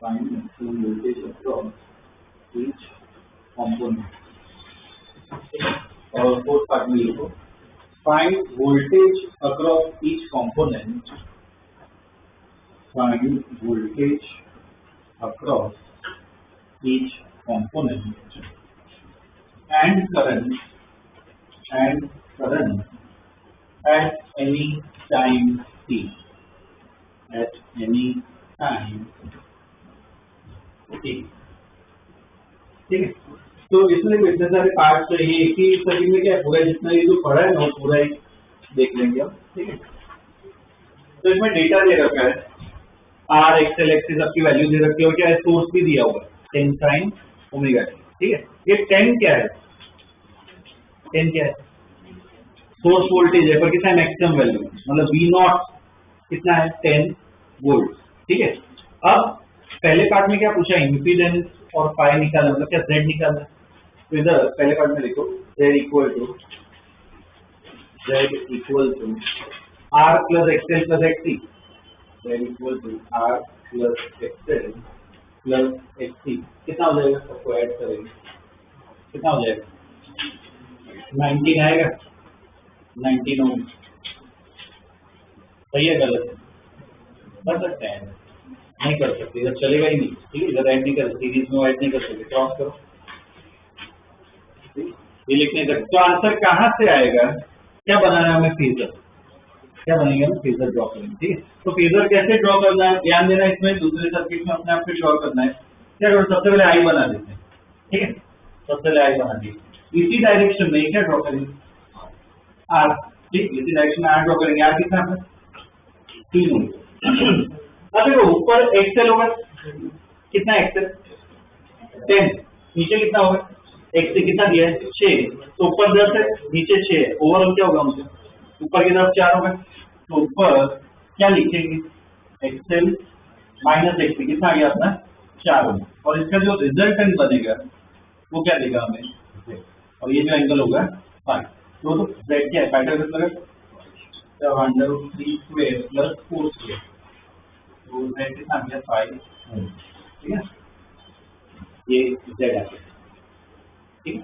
find maximum voltage across each component. और फोर्थ पार्ट में लिखो find voltage across each component, find voltage across each component and current at any time t, at any time t. ठीक है, तो इसमें इतने सारे part चाहिए. एक ही सर्किट में क्या है, पूरा जितना ये जो पढ़ा है ना वो पूरा ही देख लेंगे हम. ठीक है, तो इसमें डेटा दे रखा है, R XL एक्सिस आपकी वैल्यू दे रखी है, और क्या है सोर्स भी दिया हुआ है 10 sin ओमेगा t. ठीक है, ये 10 क्या है, 10 क्या है सोर्स वोल्टेज है, पर कितना है मैक्सिमम वैल्यू, मतलब V0 कितना है 10 वोल्ट. ठीक है, अब पहले पार्ट में क्या पूछा, इम्पीडेंस और पाई निकालना, मतलब क्या Z निकालना. तो इधर पहले पार्ट में लिखो Z equal to R plus XL plus XC, Z equal to R plus XL plus XC. कितना हो जाएगा, सबको ऐड करेंगे कितना हो जाएगा, 19 आएगा, 19 ओम. सही है गलत है, कर सकते हैं नहीं कर सकते, इधर चलेगा ही नहीं. ठीक है, इधर ऐड नहीं कर सकते, सीरीज में ऐड नहीं कर सकते, क्रॉस करो. ये लिखने तक तो आंसर कहाँ से आएगा, क्या बनाना है हमें, फेजर. क्या बनेगा, हम फेजर ड्रॉ करेंगे. ठीक है, तो फेजर कैसे ड्रॉ करना है ध्यान देना. इसमें दूसरे सर्किट में अपने आप को ड्रॉ करना है. क्या करो, सबसे पहले आई बना देते हैं. ठीक है, सबसे पहले आई बना दी, इसी डायरेक्शन में क्या ड्रॉ करेंगे, आर. ठीक, इसी डायरेक्शन में आर ड्रॉ करेंगे. आर कितना है 3 ओम. अब देखो ऊपर एक्सएल होगा, कितना एक्सएल 10, नीचे कितना होगा एक्सएल कितना दिया है 6, तो ऊपर 10 है नीचे 6 है, ओवरऑल क्या होगा मुझे ऊपर की तरफ 4 होगा. तो ऊपर क्या लिखेंगे, एक्सएल माइनस एक्सपी, कितना आ गया अपना 4 ओम, और इसका जो रिजल्टेंट बनेगा वो क्या देगा हमें Z, और ये जो एंगल होगा फाइव, तो Z क्या है, पाइथागोरस लगा under root 3 square plus 4 square, तो Z कितना आ गया 5 ओम, ठीक है, ये Z आ गया, ठीक है।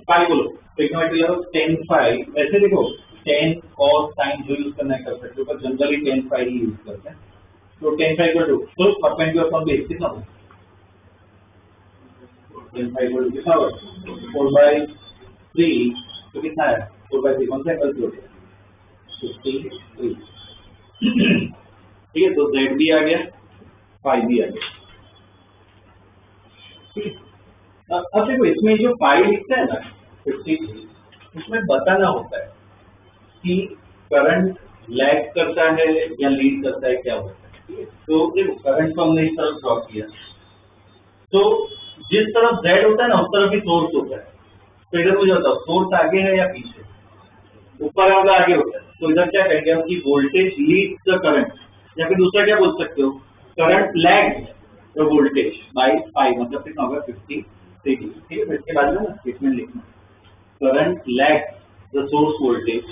पाई बोलो, टेक्नोलॉजी 10 फाई, ऐसे देखो 10 cos sin जो यूज करना है कर सकते हो, पर जनरली 10 फाई ही यूज करते हैं, तो 10 फाई को टू, तो परपेंडिकुलर फ्रॉम बेस कितना होगा, 10 फाई को कितना होगा 4/3, तो कितना है 4/3, कौन सा एंगल हो गया 53, ठीक है, तो Z भी आ गया, फाई भी आ गया, ठीक है। अब देखो इसमें जो पाई लिखता है ना 53, उसमें बताना होता है कि करंट लैग करता है या लीड करता है, क्या होता है, ठीक है। तो देखो करंट को हमने इस तरफ ड्रॉ किया, तो जिस तरफ Z होता है ना उस तरफ ही सोर्स होता है, तो इधर मुझे बताओ सोर्स आगे है या पीछे, ऊपर वाला आगे होता है, तो इधर क्या कहेंगे हम कि वोल्टेज लीड्स द करंट, या फिर दूसरा क्या बोल सकते हो, current lag the voltage bye 5, मतलब कितना होगा 50, ठीक है। इसके बाद में ना स्टेटमेंट लिखना, current lag the source voltage,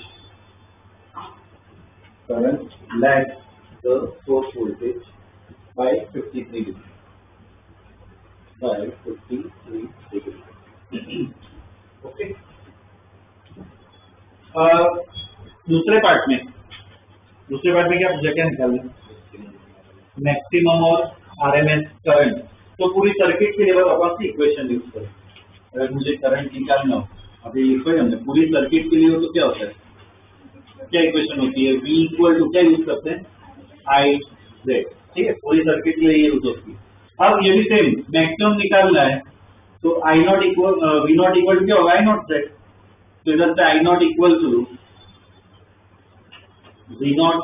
current lag the source voltage by 53 degree, by 53 degree, okay. दूसरे पार्ट में क्या पूछा, क्या निकालना, मैक्सिमम और आरएमएस करंट, तो पूरी सर्किट के लिए अपन सी इक्वेशन यूज करें, अगर मुझे करंट निकालना हो, अभी लिखो हमने पूरी सर्किट के लिए हो तो क्या होता है, क्या इक्वेशन होती है, V इक्वल टू क्या यूज करते हैं I Z, ठीक है, पूरी सर्किट के लिए ये यूज होती है। अब ये भी सेम मैक्सिमम निकालना है, तो I not equal V not equal to क्या होगा I नॉट Z, तो इधर से I not equal to V not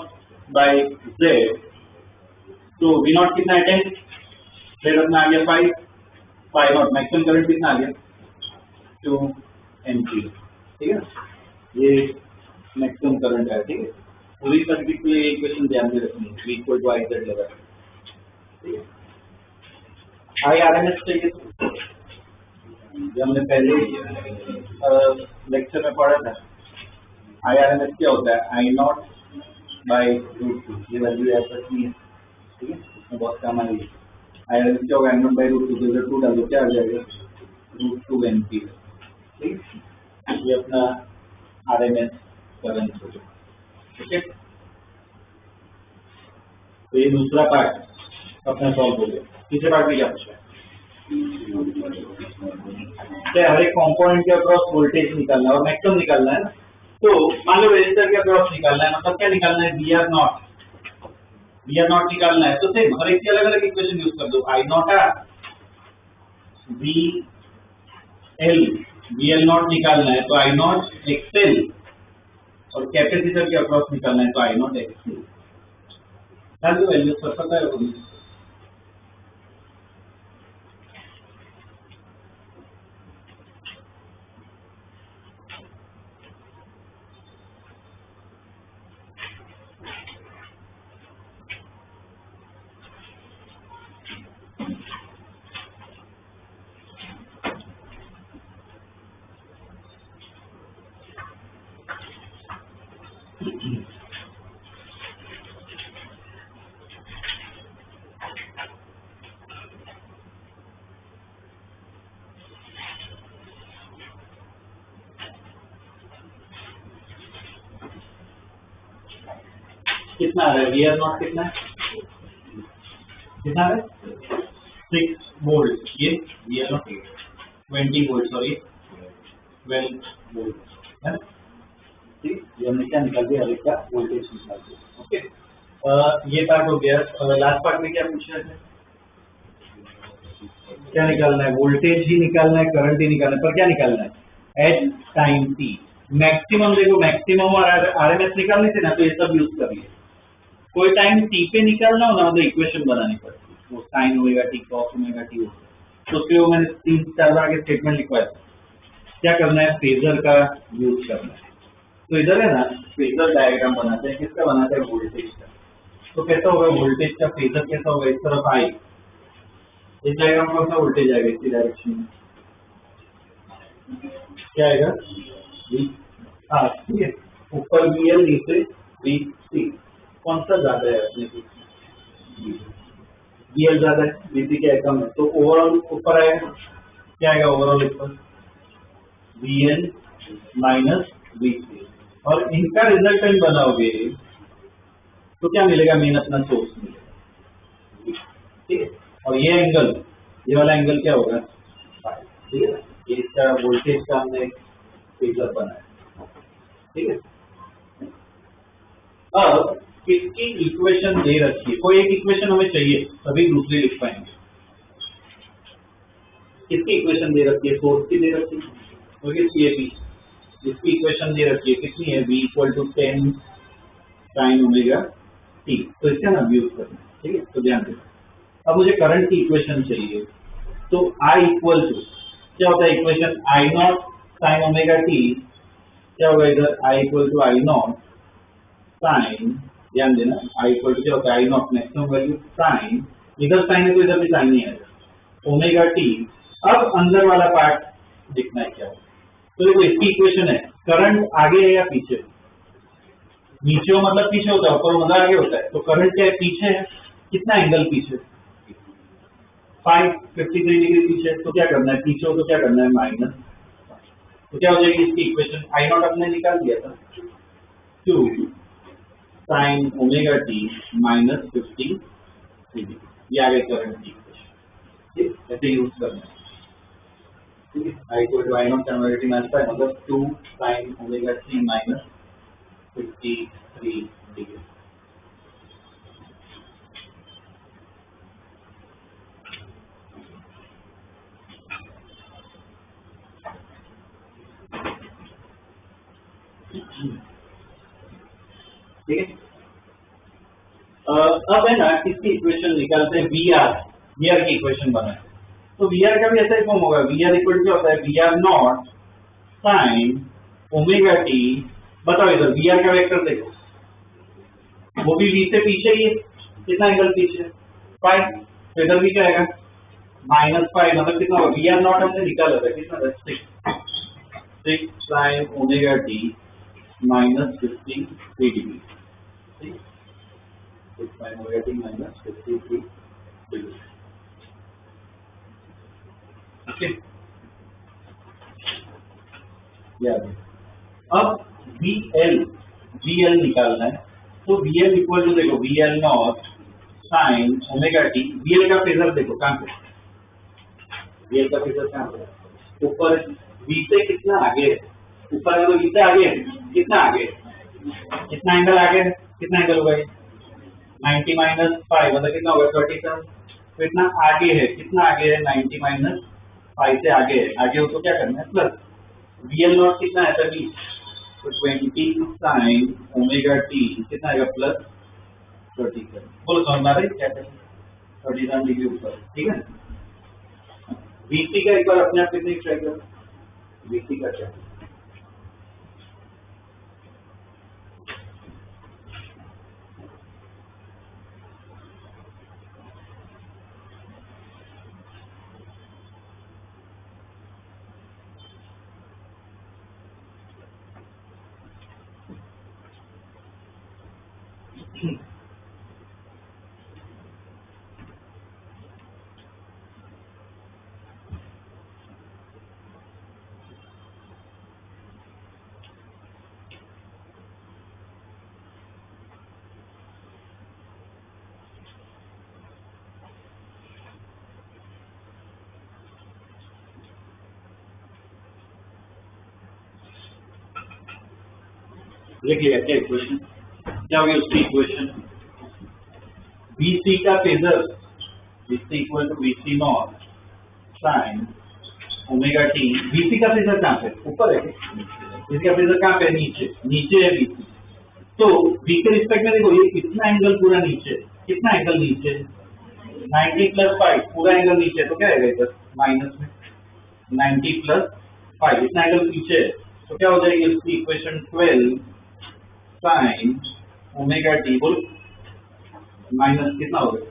by Z, तो V नॉट कितना है 10, फिर अपना आ गया 5 नॉट, मैक्सिमम करंट कितना आ गया 2 एम्पीयर, ठीक है, ये मैक्सिमम करंट है, ठीक है। पूरी सर्किट में इक्वेशन ध्यान में रखनी है, V equal to I Z लगा, ठीक है। IRMS चाहिए, जो हमने पहले लेक्चर में पढ़ा था, IRMS क्या होता है, I नॉट बाय रूट 2, ये वैल्यू याद रखनी है, ठीक है, इसमें बहुत काम आएगी। IRMS क्या होगा, I नॉट बाय रूट 2, तो 2 डालो क्या आ जाएगा रूट 2 एम्पीयर, ठीक, ये अपना RMS करंट हो गया, ठीक है। तो ये दूसरा पार्ट अपना सॉल्व हो गया। तीसरे पार्ट में क्या पूछा है, हर एक कंपोनेंट के अक्रॉस वोल्टेज निकालना है और मैक्सिमम निकालना है ना, तो मान लो रेजिस्टर के अक्रॉस निकालना है, मतलब क्या निकालना है, VR नॉट निकालना है, तो सेम हर एक की अलग अलग इक्वेशन यूज कर दो, I not R, VL not निकालना है तो I नॉट XL, और कैपेसिटर के अक्रॉस निकालना है तो I नॉट XC, वैल्यू पर पता है वो। कितना आ रहा है, VR नॉट कितना है, कितना है 6 वोल्ट, ये VR not 20 volt, sorry 12 volt है, ठीक, ये हमने क्या निकाल दिया, हर एक का वोल्टेज निकाल दिया, ओके। ये पार्ट हो गया। लास्ट पार्ट में क्या पूछ रहे थे, क्या निकालना है, वोल्टेज ही निकालना है, करंट ही निकालना है, पर क्या निकालना है एट टाइम t, मैक्सिमम देखो मैक्सिमम और आरएमएस निकालने थे ना, तो ये सब यूज कर लिए। कोई टाइम t पे निकालना हो ना, मतलब इक्वेशन बनानी पड़ती है, वो sine omega t cos omega t होता है, तो उसके लिए मैंने 3-4 आगे स्टेटमेंट लिखवाया। क्या करना है, फेजर का यूज करना है, तो इधर है ना फेजर डायग्राम बनाते हैं, किसका बनाते हैं, वोल्टेज का। तो कैसा होगा वोल्टेज का फेजर, कैसा होगा, इस तरफ आई, इस डायग्राम में कौन सा वोल्टेज आएगा, इसी डायरेक्शन में क्या आएगा, वी। हाँ ठीक है, ऊपर वी एल, नीचे वी सी, कौन सा ज्यादा है अपने वी एल ज्यादा है, वी सी क्या है कम है, तो ओवरऑल ऊपर आएगा, क्या आएगा ओवरऑल ऊपर, वी एल माइनस वी सी। और इनका रिजल्टेंट बनाओगे तो क्या मिलेगा, मेन अपना सोर्स मिलेगा, ठीक है। और ये एंगल, ये वाला एंगल क्या होगा, ठीक है। ये इसका वोल्टेज का हमने फेजर बनाया, ठीक है। अब किसकी इक्वेशन दे रखी है, कोई एक इक्वेशन हमें चाहिए तभी दूसरी लिख पाएंगे। किसकी इक्वेशन दे रखी है, सोर्स की दे रखी है, तो किसकी है, इसकी इक्वेशन दे रखी है, कितनी है, v equal to 10 sine omega t. तो इसका नाम यूज करना है, ठीक है। तो ध्यान देना, अब मुझे करंट की इक्वेशन चाहिए, तो I इक्वल टू क्या होता है equation, I not sine omega t, क्या होगा इधर, I equal to I not sine, ध्यान देना, I इक्वल टू क्या होता है, I not maximum value sine, इधर साइन है तो इधर भी साइन नहीं आएगा, ओमेगा टी। अब अंदर वाला पार्ट दिखना है क्या होगा, तो देखो इसकी इक्वेशन है, करंट आगे है या पीछे, नीचे हो मतलब पीछे होता है, ऊपर मतलब आगे होता है, तो करंट क्या है, पीछे है, कितना एंगल पीछे, 53 डिग्री पीछे, तो क्या करना है, पीछे हो तो क्या करना है, माइनस, तो क्या हो जाएगी इसकी इक्वेशन, आई नॉट अपने निकाल दिया था, 2 sine omega t minus 50 degree, ये आ गई करंट की इक्वेशन, ठीक, ऐसे यूज करना है, ठीक है। I equal to I naught कन्वर्ट मिलता है, मतलब 2 sine omega t minus 53 degree. ठीक है, अब है ना इसकी इक्वेशन निकालते हैं, वी आर की इक्वेशन बनाए, तो वी आर का भी ऐसा ही फॉर्म होगा, वी आर इक्वल क्या होता है, V R not sine omega t, बताओ इधर वी आर का वेक्टर देखो, वो भी वी से पीछे ही है, कितना एंगल पीछे, 5, तो इधर भी क्या आएगा, -5, मतलब कितना होगा, वी आर नॉट हमने निकाला था, कितना, 6 sign omega t minus 53 degree, ठीक, 6 sign omega t minus 53 degree, okay. अब VL निकालना है, तो VL इक्वल टू देखो, VL not sine omega T, VL का फेजर देखो कहां पे, VL का फेजर कहां पे, ऊपर V से कितना आगे है, ऊपर है तो V से आगे है, कितना आगे है, कितना एंगल आगे है, कितना एंगल होगा, 90 माइनस 5 मतलब कितना होगा, 37, तो इतना आगे है, कितना आगे है, 90 माइनस 5 से आगे है, आगे हो तो क्या करना है, प्लस VL नॉट कितना है, 30, तो 20 साइन ओमेगा टी कितना आएगा, प्लस 37, बोलो समझ आ रही है क्या करें, 37 डिग्री ऊपर, ठीक है। VC का एक बार अपने आप कितने ट्राई करो, VC का क्या, लिख लिया क्या इक्वेशन, क्या होगी उसकी इक्वेशन, VC का phasor, VC equal to VC not sine omega t, VC का फेजर कहाँ पे, ऊपर है, इसका फेजर कहाँ पे, नीचे, नीचे है VC, तो V के रिस्पेक्ट में देखो, ये कितना एंगल पूरा नीचे, कितना एंगल नीचे, 90 प्लस 5 पूरा एंगल नीचे, तो क्या आएगा इधर माइनस में, 90 प्लस 5 इतना एंगल पीछे है, तो क्या हो जाएगी उसकी इक्वेशन 12 साइन ओमेगा टी बोल माइनस कितना हो गया,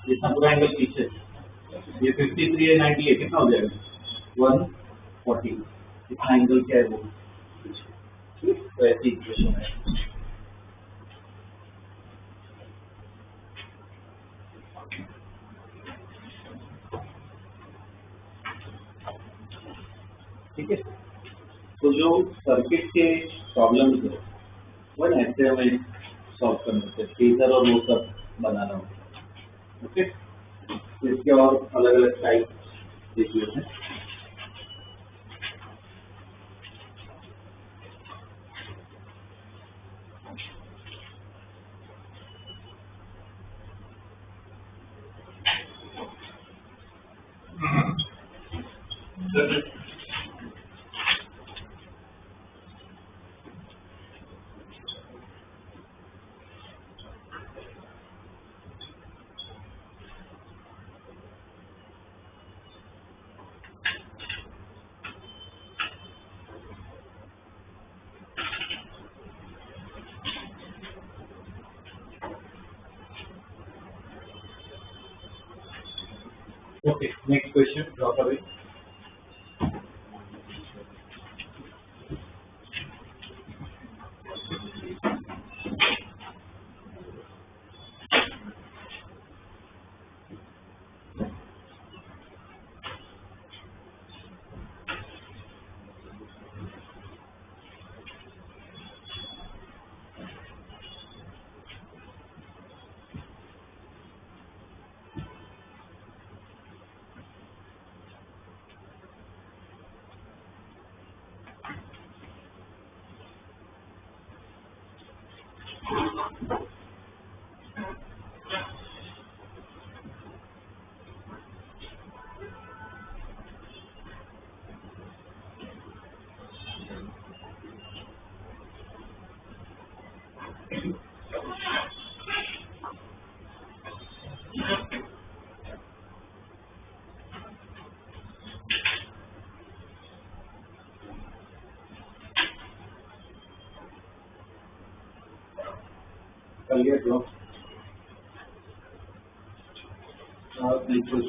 जितना पूरा एंगल पीछे ये 53 है 98 कितना हो जाएगा 140, इतना एंगल क्या है वो, तो ऐसी इक्वेशन है। ठीक है, तो जो सर्किट के प्रॉब्लम्स है वो ऐसे हमें सॉल्व करना होता है, फेजर और वो सब बनाना होता है। ओके, तो इसके और अलग अलग टाइप देखिए हैं। Okay, next question, drop away.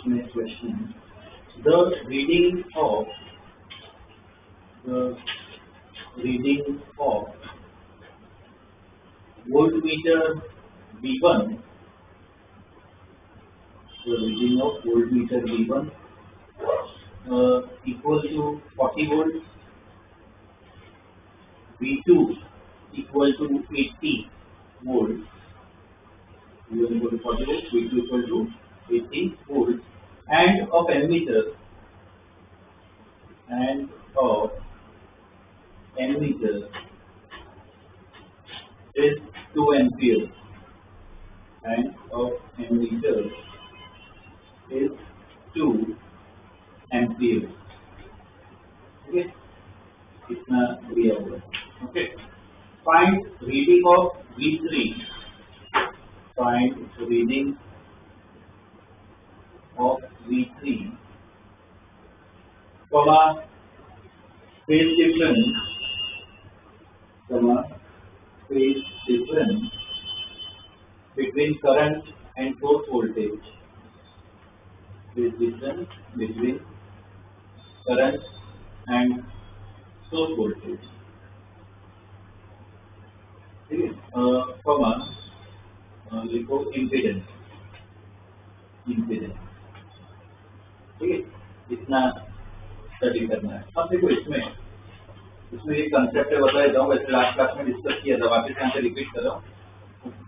Next question. The reading of voltmeter V1, equal to 40 volts, V2 equal to 80 volts, V1 equal to 40 volts, V2 equal to 80 volts, and of ammeter is 2 ampere, and of ammeter is 2 ampere. Okay, इतना दिया हुआ है. Okay, find reading of V3. Find reading of V3, phase difference between current and source voltage. Phase difference between current and source voltage. ठीक है, लिखो impedance. ठीक है, इतना स्टडी करना है. अब देखो इसमें ये कंसेप्ट है, बता देता हूँ. वैसे लास्ट क्लास में डिस्कस किया था, वापस यहाँ से रिपीट कर रहा हूँ.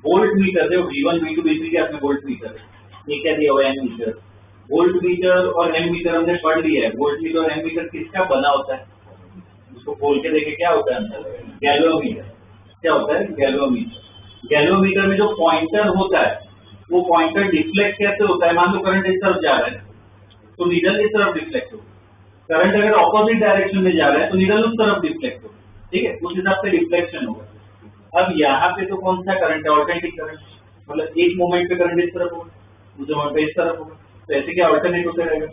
वोल्ट मीटर है, V1 V2 V3 के आपने वोल्ट मीटर है. ये क्या दिया हुआ है, एम मीटर. वोल्ट मीटर और एम मीटर हमने पढ़ लिया है. वोल्ट मीटर और एम मीटर किसका बना होता है, उसको खोल के देखे क्या होता है. गैल्वेमीटर. क्या होता है, गैल्वेमीटर. गैल्वेमीटर में जो पॉइंटर होता है वो पॉइंटर डिफ्लेक्ट कैसे होता है. मान लो करंट इस तरफ जा रहा है तो नीडल इस तरफ डिफ्लेक्ट होगा. करंट अगर ऑपोजिट डायरेक्शन में जा रहा है तो नीडल उस तरफ डिफ्लेक्ट होगा. ठीक है, उस हिसाब से डिफ्लेक्शन होगा. अब यहाँ पे तो कौन सा करंट है, ऑल्टरनेटिंग करंट. मतलब एक मोमेंट पे करंट इस तरफ होगा, दूसरे मोमेंट पे इस तरफ होगा. तो ऐसे क्या ऑल्टरनेट होते रहेगा.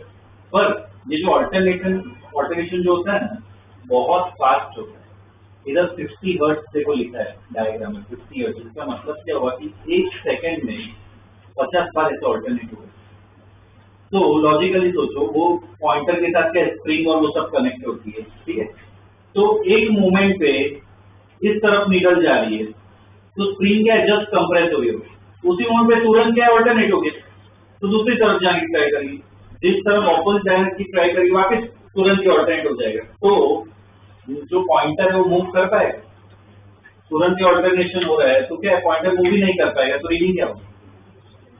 पर ये जो ऑल्टरनेशन जो होता है ना, बहुत फास्ट होता है. इधर 50 हर्ट्ज देखो लिखा है डायग्राम में 50 हर्ट्ज। इसका मतलब क्या हुआ कि 1 सेकंड में 50 बार ऐसे ऑल्टरनेट हुआ। तो लॉजिकली सोचो, वो पॉइंटर के साथ क्या स्प्रिंग और वो सब कनेक्ट होती है, ठीक है। तो एक मोमेंट पे इस तरफ निकल जा रही है तो स्प्रिंग क्या जस्ट कंप्रेस हो गई, उसी मोमेंट पे तुरंत क्या ऑल्टरनेट हो गया तो दूसरी तरफ जाने की ट्राई करेगी, जिस तरफ ऑपोजिट जाने की ट्राई करेगी वापस तुरंत ही ऑल्टरनेट हो जाएगा। तो जो पॉइंटर है वो मूव कर पाएगा, तुरंत ही ऑल्टरनेशन हो रहा है तो क्या पॉइंटर मूव ही नहीं कर पाएगा, तो रीडिंग क्या होगी?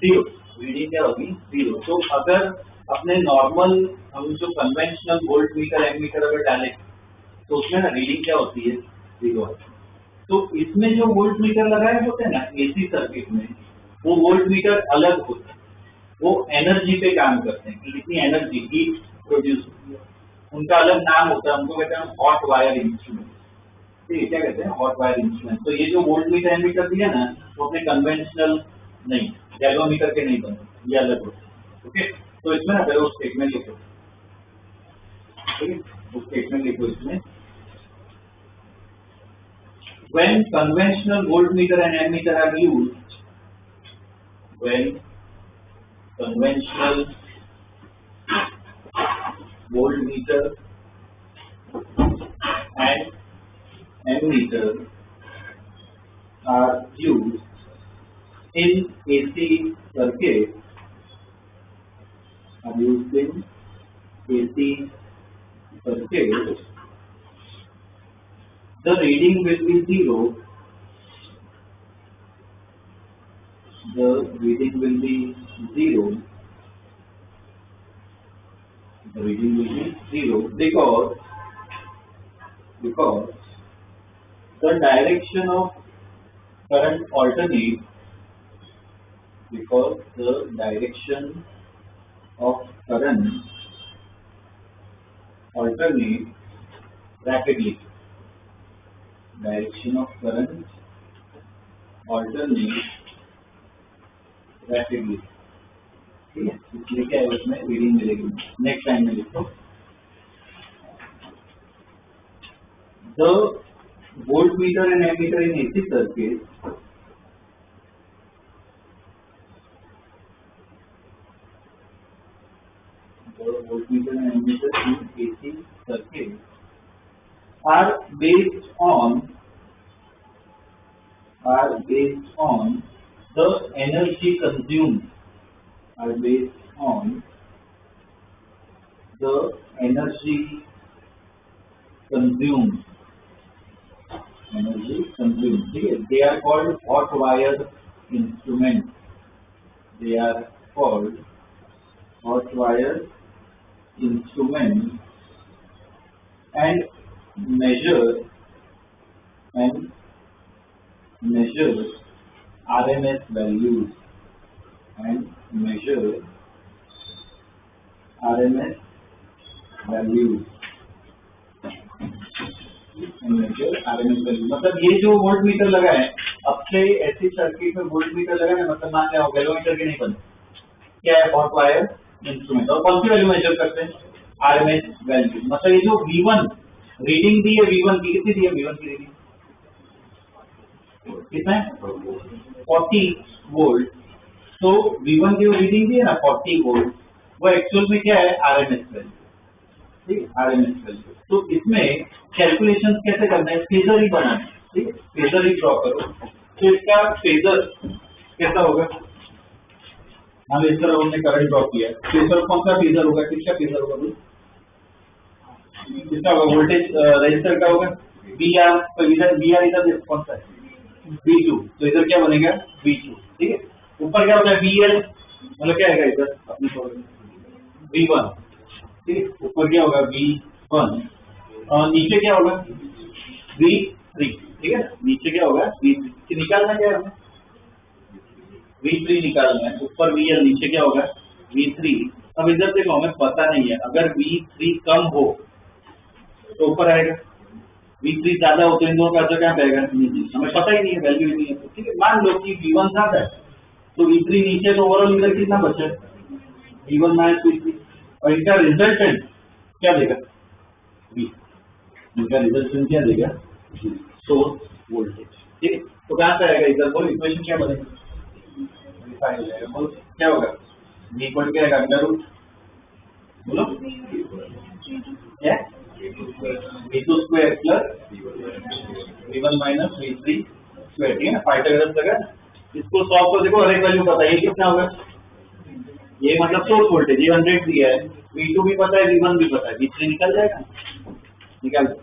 जीरो। रीडिंग क्या होगी? जीरो। तो अगर अपने नॉर्मल हम जो कन्वेंशनल वोल्ट मीटर एमीटर अगर डालें तो उसमें ना रीडिंग क्या होती है? जीरो। तो इसमें जो वोल्ट मीटर लगाए होते हैं ना एसी सर्किट में, वो वोल्ट मीटर अलग होते हैं, वो एनर्जी पे काम करते हैं कि कितनी एनर्जी हीट प्रोड्यूस होती है, उनका अलग नाम होता है, उनको कहते हैं हॉट वायर इंस्ट्रूमेंट। ठीक है, क्या कहते हैं? Hot wire instrument. तो ये जो वोल्ट मीटर एमीटर दिया ना वो अपने कन्वेंशनल नहीं, गैल्वेनोमीटर के नहीं बने, ये अलग होते हैं। ओके, तो इसमें ना पहले वो स्टेटमेंट लिखो, ठीक है, वो स्टेटमेंट लिखो इसमें। When conventional voltmeter and ammeter are used, when conventional voltmeter and ammeter are used in AC circuit, are used in AC circuit, the reading will be zero. The reading will be zero. The reading will be zero because the direction of current alternate. Because the direction of current alternate rapidly. Direction of current alternate rapidly. ठीक है, इसलिए क्या है उसमें reading मिलेगी। Next time में लिखो, the voltmeter and ammeter in AC circuit the voltmeter and ammeter in AC circuit are based on the energy consumed, are based on the energy consumed, ठीक है। They are called hot wire instruments, they are called hot wire instruments and measure RMS values and measure RMS values and measure RMS values। मतलब ये जो volt meter लगा है, अब से ऐसी सर्किट में वोल्ट मीटर लगा है, मतलब मान लिया गैल्वेनोमीटर के नहीं बने, क्या है? Hot wire instrument. और कौन सी वैल्यू मेजर करते हैं? RMS value. मतलब ये जो V1 रीडिंग दी है, V1 की कितनी दी है? V1 की रीडिंग कितना है? 40 वोल्ट। तो V1 की रीडिंग दी है ना 40 वोल्ट, वो एक्चुअल में क्या है? RMS वैल्यू, ठीक है, RMS वैल्यू। तो इसमें कैलकुलेशन कैसे करना है? फेजर ही बनाना है, ठीक है, फेजर ही ड्रॉ करो। तो इसका फेजर कैसा होगा? मान लो इस तरह हमने करंट ड्रॉ किया, फेजर कौन सा फेजर होगा? किसका फेजर होगा? किसका होगा? वोल्टेज रेजिस्टर का होगा VR। तो इधर VR इधर कौन सा है? V2। तो इधर क्या बनेगा? V2, ठीक है। ऊपर क्या होता है? VL, मतलब क्या आएगा इधर अपने V1, ठीक है। ऊपर क्या होगा? V1 और नीचे क्या होगा? V3, ठीक है। नीचे क्या होगा? V3 निकालना क्या है हमें? V3 निकालना है। ऊपर VL, नीचे क्या होगा? V3। अब इधर देखो, हमें पता नहीं है, अगर V3 कम हो तो ऊपर आएगा, V3 ज्यादा हो तो इन दोनों का अर्थ क्या आएगा? नीचे। हमें पता ही नहीं है, वैल्यू ही नहीं है। ठीक है, मान लो कि V1 ज्यादा है तो V3 नीचे, तो ओवरऑल इधर कितना बचा? V1 minus V3। और इनका रिजल्टेंट क्या देगा? V। इनका रिजल्टेंट क्या देगा? Source voltage. ठीक है, तो कहाँ से आएगा इधर, बोलो इक्वेशन क्या बनेगा, हो जाएगा, बोलो क्या होगा, v इक्वल क्या आएगा, अंडर रूट, बोलो क्या, v2 square plus v1 minus v3 square. ठीक है ना, पाइथागोरस लगा। इसको सॉल्व कर देखो, हर एक वैल्यू पता है, ये कितना होगा, ये मतलब सोर्स वोल्टेज ये 100 दिया है, v2 भी पता है, v1 भी पता है, v3 निकल जाएगा, निकाल दो।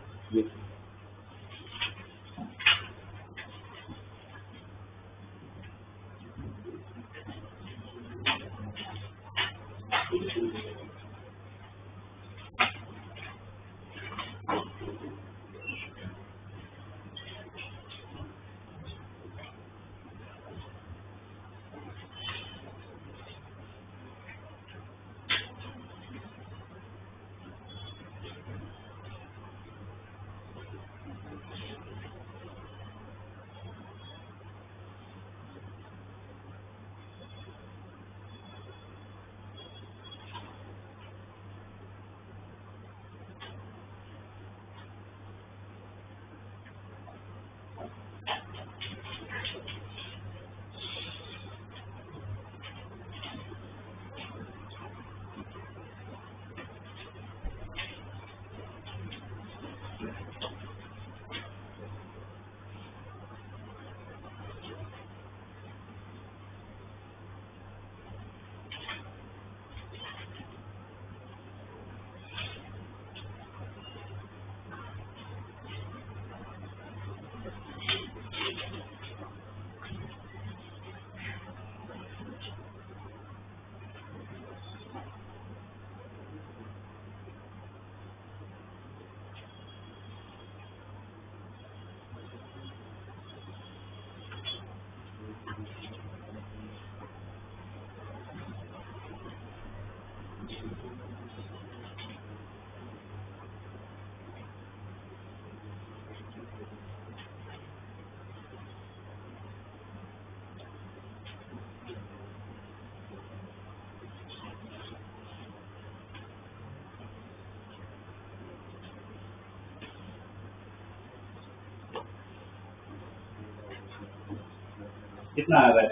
कितना आ रहा है,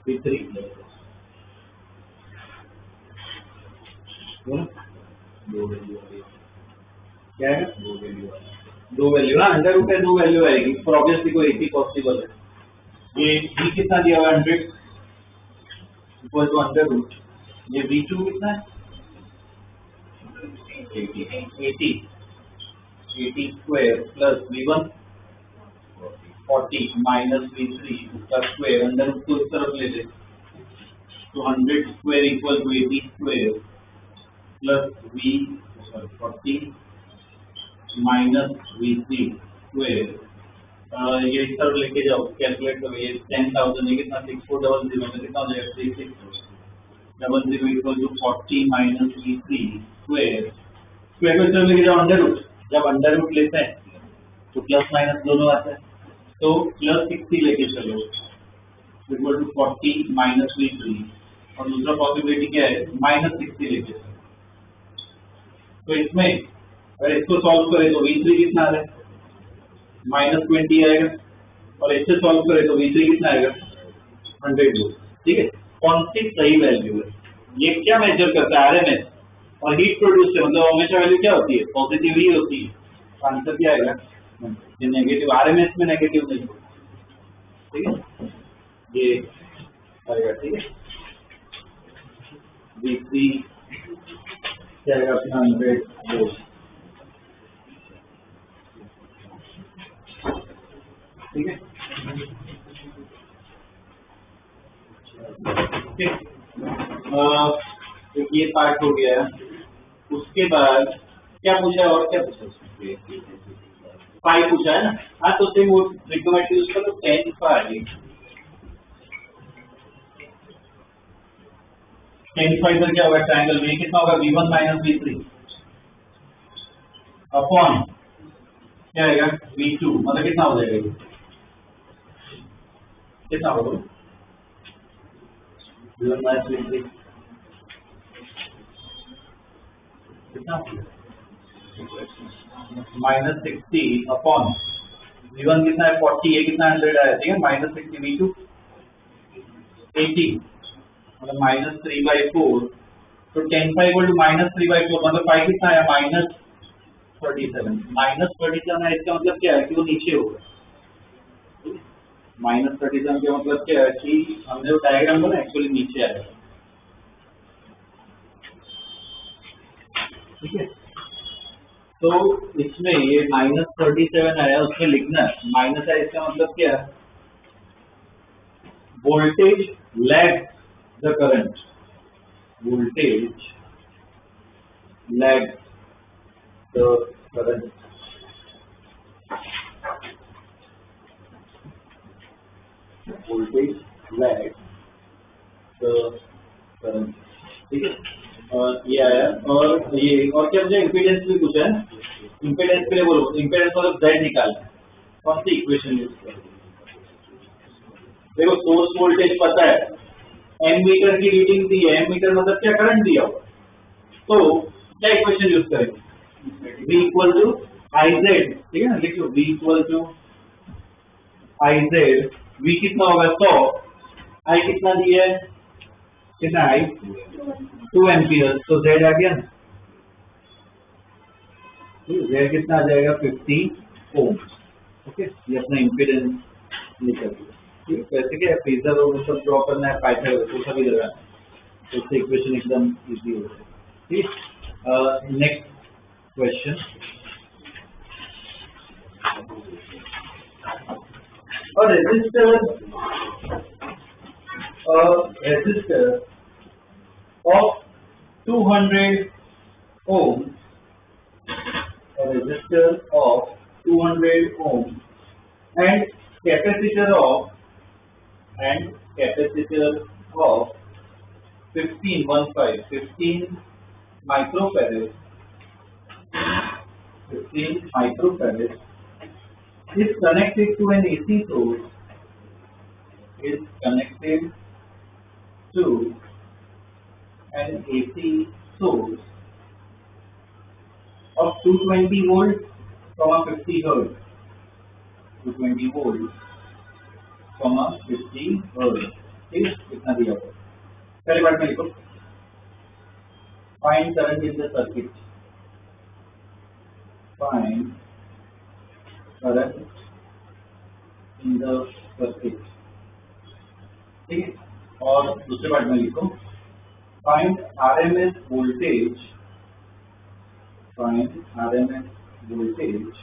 v3 क्या है, दो वैल्यू ना, अंडर रूट है, दो वैल्यू आएगी, पर ऑब्वियसली कोई एक ही पॉसिबल है। ये v कितना दिया हुआ 100 इक्वल टू अंडर रूट, ये v2 कितना है 80 square plus v1 40 minus v3 उसका स्क्वायर, अंदर उसको इस तरफ ले ले, तो 100 square equal to 80 square plus v 40 minus v3 square, ये इस तरफ लेके जाओ, कैलकुलेट करो, ये 10,000 है कितना, 6400 में कितना हो जाएगा, 3600 equal to 40 minus v3 square, square को इस तरफ लेके जाओ अंडर रूट, जब अंडर रूट लेते हैं तो प्लस माइनस दोनों आते हैं, तो प्लस 60 लेके चलो इक्वल टू 40 माइनस v3, और दूसरा पॉसिबिलिटी क्या है, माइनस 60 लेके चलो। तो इसमें अगर इसको सॉल्व करें तो v3 कितना आ रहा है, माइनस 20 आएगा, और इससे सॉल्व करें तो v3 कितना आएगा 100। ठीक है, कौन सी सही वैल्यू है, ये क्या मेजर करता है, आरएमएस और हीट प्रोड्यूस से, मतलब हमेशा वैल्यू क्या होती है, पॉजिटिव ही होती है, आंसर क्या आएगा, ये नेगेटिव, आरएमएस में नेगेटिव नहीं होगा। ठीक है, ये आएगा, ठीक है, v3 क्या आएगा अपना 100 ठीक है, तो ये पार्ट हो गया। उसके बाद क्या पूछा, और क्या पूछा, 5 पूछा है ना, हाँ तो सेम वो ट्रिग्नोमेट्री यूज करो, tan फाई इधर क्या होगा, ट्रायंगल में कितना होगा, v1 माइनस v3 अपॉन क्या आएगा v2, मतलब कितना हो जाएगा, कितना होगा v1 माइनस v3 कितना होगा -60 अपॉन V1 कितना है 40, ये कितना 100 आया, ठीक है, -60 V2 80 मतलब -3/4, तो 10 इक्वल टू -3/4 मतलब 5 कितना आया -37, -37 है, इसका मतलब क्या है कि वो नीचे होगा। -37 का मतलब क्या है कि हमने वो डायग्राम बना एक्चुअली नीचे आएगा, ठीक है। तो इसमें ये -37 आया, उसमें लिखना है माइनस है, इसका मतलब क्या है, voltage lag the current, voltage lag the current, voltage lag the current, ठीक है। और ये आया, और ये और क्या मुझे इम्पीडेंस भी कुछ है, इम्पीडेंस के लिए बोलो, इम्पीडेंस मतलब Z निकालना है, कौन सी इक्वेशन यूज करें। देखो सोर्स वोल्टेज पता है, एमीटर की रीडिंग दी है, एमीटर मतलब क्या, करंट दिया हुआ, तो क्या इक्वेशन यूज करेंगे, V इक्वल टू IZ, ठीक है ना, लिख लो V equal to IZ, V कितना होगा 100, I कितना दिया है, कितना I 2 एम्पियर, तो Z आ गया ना, Z कितना आ जाएगा 50 ओम, ओके, ये अपना इम्पीडेंस निकल गया, ठीक है। कैसे क्या फेजर और सब ड्रॉ करना है, पाइथन तो सभी लगाना है, तो इससे इक्वेशन एकदम इजी हो जाएगा, ठीक। नेक्स्ट क्वेश्चन, और resistor of 200 ohm, a resistor of 200 ohm and capacitor of 15 microfarad, 15 microfarad is connected to an AC source, is connected to an AC source of 220 volt, 50 hertz, 220 volt, 50 hertz, ठीक, कितना दिया हुआ, पहले बात में लिखो, find current in the circuit, find current in the circuit, ठीक है। और दूसरे पार्ट में लिखो, find RMS voltage, find RMS voltage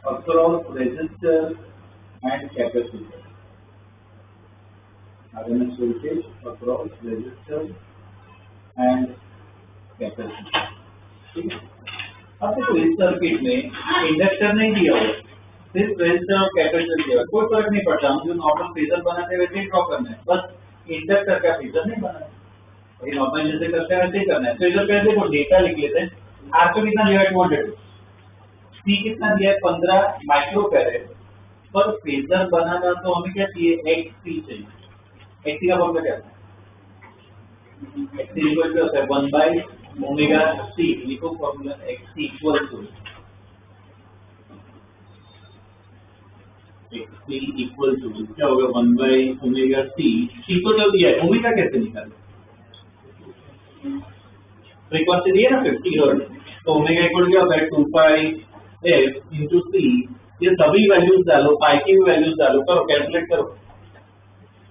across resistor and capacitor, RMS voltage across resistor and capacitor, ठीक है। अब देखो इस सर्किट में इंडक्टर नहीं दिया हुआ, सिर्फ रेजिस्टर और कैपेसिटर दिया हुआ, कोई फर्क नहीं पड़ता, हम जो नॉर्मल फेजर बनाते हैं वैसे ही ड्रॉ करना है, बस इंडक्टर का फेजर नहीं बनाना है, नॉर्मल जैसे करते हैं वैसे ही करना है। फेजर पे देखो डेटा लिख लेते हैं, आर को कितना दिया है 200, सी कितना दिया है 15 माइक्रोफैरेड, पर फेजर बनाना तो हमें क्या चाहिए, एक्ससी चाहिए, एक्ससी का फॉर्मूला क्या है, एक्ससी इक्वल टू होता है 1/ओमेगा सी, लिखो फॉर्मूला, एक्ससी इक्वल टू क्या होगा 1/ओमेगा सी, सी को जो दिया है, ओमेगा कैसे निकाले, फ्रीक्वेंसी दी है ना 50 हर्ट्ज, तो ओमेगा इक्वल क्या होता है 2πf इंटू सी, ये सभी वैल्यूज डालो, पाई की भी वैल्यूज डालो, करो कैलकुलेट करो,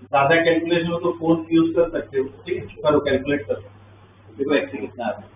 ज्यादा कैलकुलेशन हो तो फोन यूज कर सकते हो, ठीक है, करो कैलकुलेट करो, देखो एक्स कितना आता है,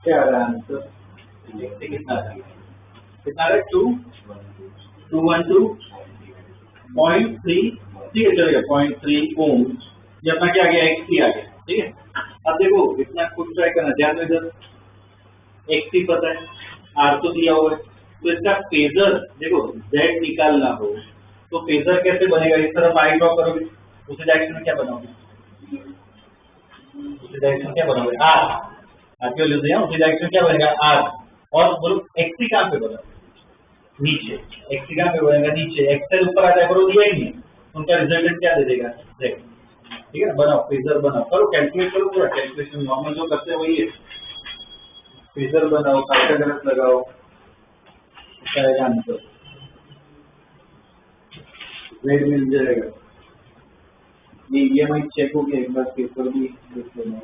क्या आ रहा है आंसर? देखते कितना आ रहा है, कितना आ रहा है? 212.3, ठीक है चलेगा, 0.3 ओम। ये अपना क्या आ गया? XC आ गया, ठीक है। अब देखो इतना खुद ट्राई करना, ध्यान में इधर XC पता है, R तो दिया हुआ है, तो इसका फेजर देखो Z निकालना हो तो फेजर कैसे बनेगा? इस तरफ I ड्रॉ करोगे, उसी डायरेक्शन में क्या बनाओगे? उसी डायरेक्शन क्या बनाओगे? R। आपके लिए उसी डायरेक्शन क्या बनेगा? R। और बोलो XC कहाँ पे बना? नीचे। XC कहाँ पे बनेगा? नीचे। XL ऊपर आ जाए, पर वो दिया ही नहीं, उनका रिजल्टेंट क्या दे देगा? Z। ठीक है, बनाओ फेजर बनाओ, करो कैलकुलेट करो, पूरा कैलकुलेशन नॉर्मल जो करते हैं वही है। फेजर बनाओ, पाइथागोरस लगाओ, आएगा आंसर, Z मिल जाएगा। ये EMI चेक हो गया, एक बार पेपर भी देख लेना।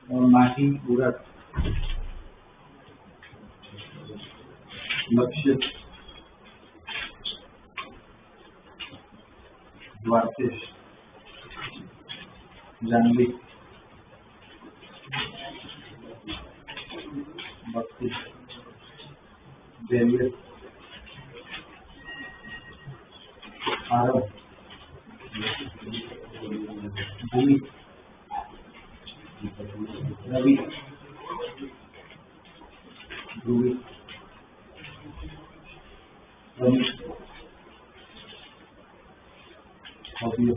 और माही उरत लक्ष्य द्वारकेश जानवी भक्ति जैविक आरव भूमि रवि ध्रुवी रमेश अभियो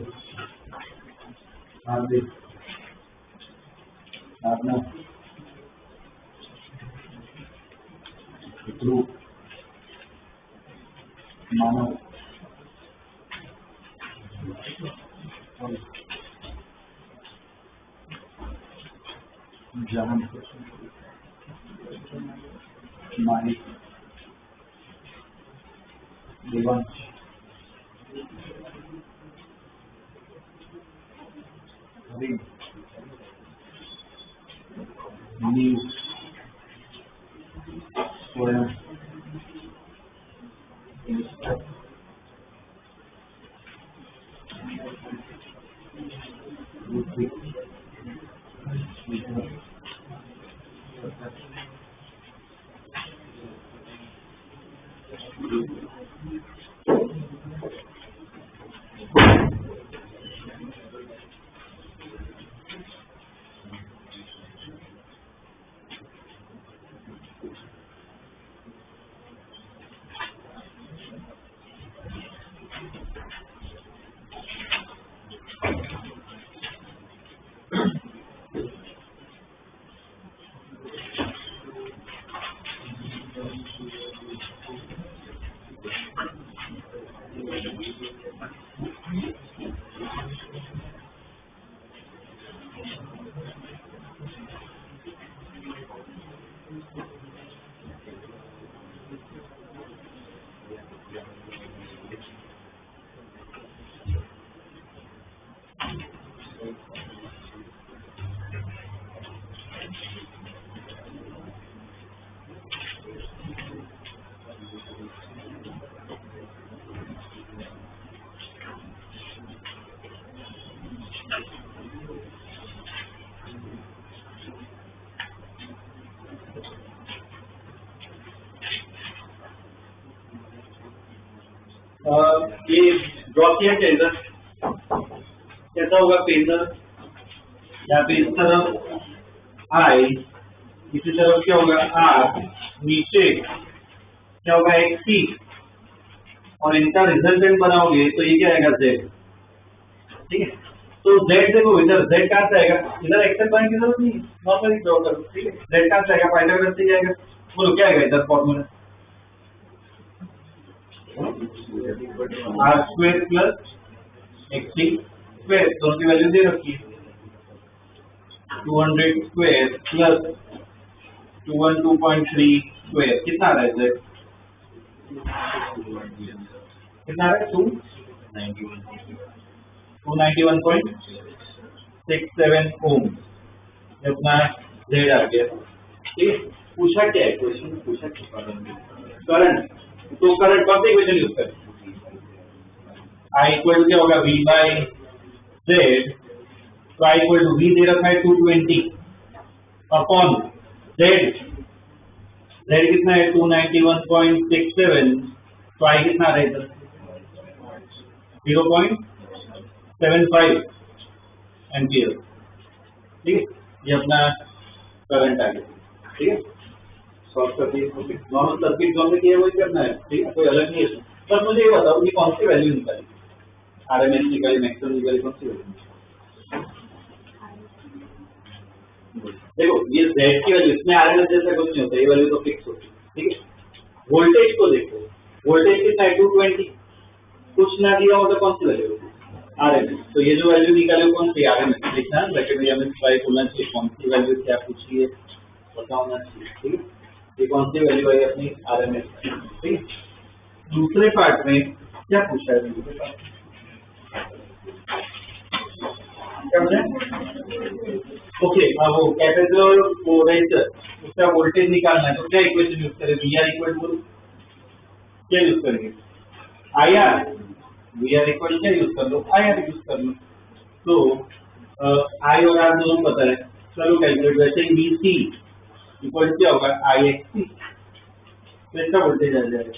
हार्दिक साधना ध्रुव मानव जहां माही देवांश हरी नीव स्वयं बुद्धि ये ड्रॉ किया क्या इधर? कैसा होगा फेजर? यहाँ पे इस तरफ I, इसी तरफ क्या होगा? R, नीचे क्या होगा? XC, और इनका रिजल्टेंट बनाओगे तो ये क्या आएगा? Z। ठीक है, तो Z देखो इधर Z कहाँ से आएगा? इधर एक्सेल बनाने की जरूरत नहीं, नॉर्मली ड्रॉ करो। ठीक है, Z कहाँ से आएगा? पाइथागोरस से आएगा। बोलो क्या आएगा इधर formula? R square plus XC square, दोनों की वैल्यू दे रखी है। 200 स्क्वायर प्लस 212.3 स्क्वायर, कितना आ रहा है Z? कितना आ रहा है? 291.67 ओम, अपना Z आ गया। ठीक है, पूछा क्या है? क्वेश्चन में पूछा करंट, तो करंट कौन सा इक्वेशन यूज करें? I इक्वल क्या होगा? V बाई Z, तो I इक्वल टू V दे रखा है 220 अपॉन Z Z कितना है 291.67, तो I कितना रहेगा 0.75 एम्पियर। ठीक है, ये अपना करंट आ गया। ठीक है, शॉर्ट सर्किट नॉर्मल सर्किट जो हमने किया वही करना है। ठीक है, कोई अलग नहीं है। बस मुझे ये बताओ कि कौन सी वैल्यू निकाली, RMS निकाली, मैक्सिमम निकाली, कौन सी वैल्यू? देखो ये Z की वैल्यू, इसमें RMS जैसा कुछ नहीं होता, ये वैल्यू तो फिक्स होती है। ठीक है, वोल्टेज को देखो, वोल्टेज कितना है 220, कुछ ना दिया हो तो कौन सी वैल्यू होगी RMS। तो ये जो वैल्यू निकाले कौन सी RMS लिखना, ब्रैकेट में हमें ट्राई करना चाहिए कौन सी वैल्यू क्या पूछी है पता होना चाहिए। ठीक है, ये कौन सी वैल्यू है अपनी RMS। ठीक है, दूसरे पार्ट में क्या पूछा है दूसरे पार्ट ओके, हाँ वो कैपेसिटर वो रेजिस्टर उसका वोल्टेज निकालना है, तो क्या इक्वेशन यूज करें? VR इक्वल टू क्या यूज करेंगे? IR। VR इक्वल क्या यूज कर लो? IR यूज कर लो। तो I और R दोनों पता है, चलो कैलकुलेट। वैसे VC इक्वल क्या होगा IXC, तो इसका वोल्टेज आ जाएगा।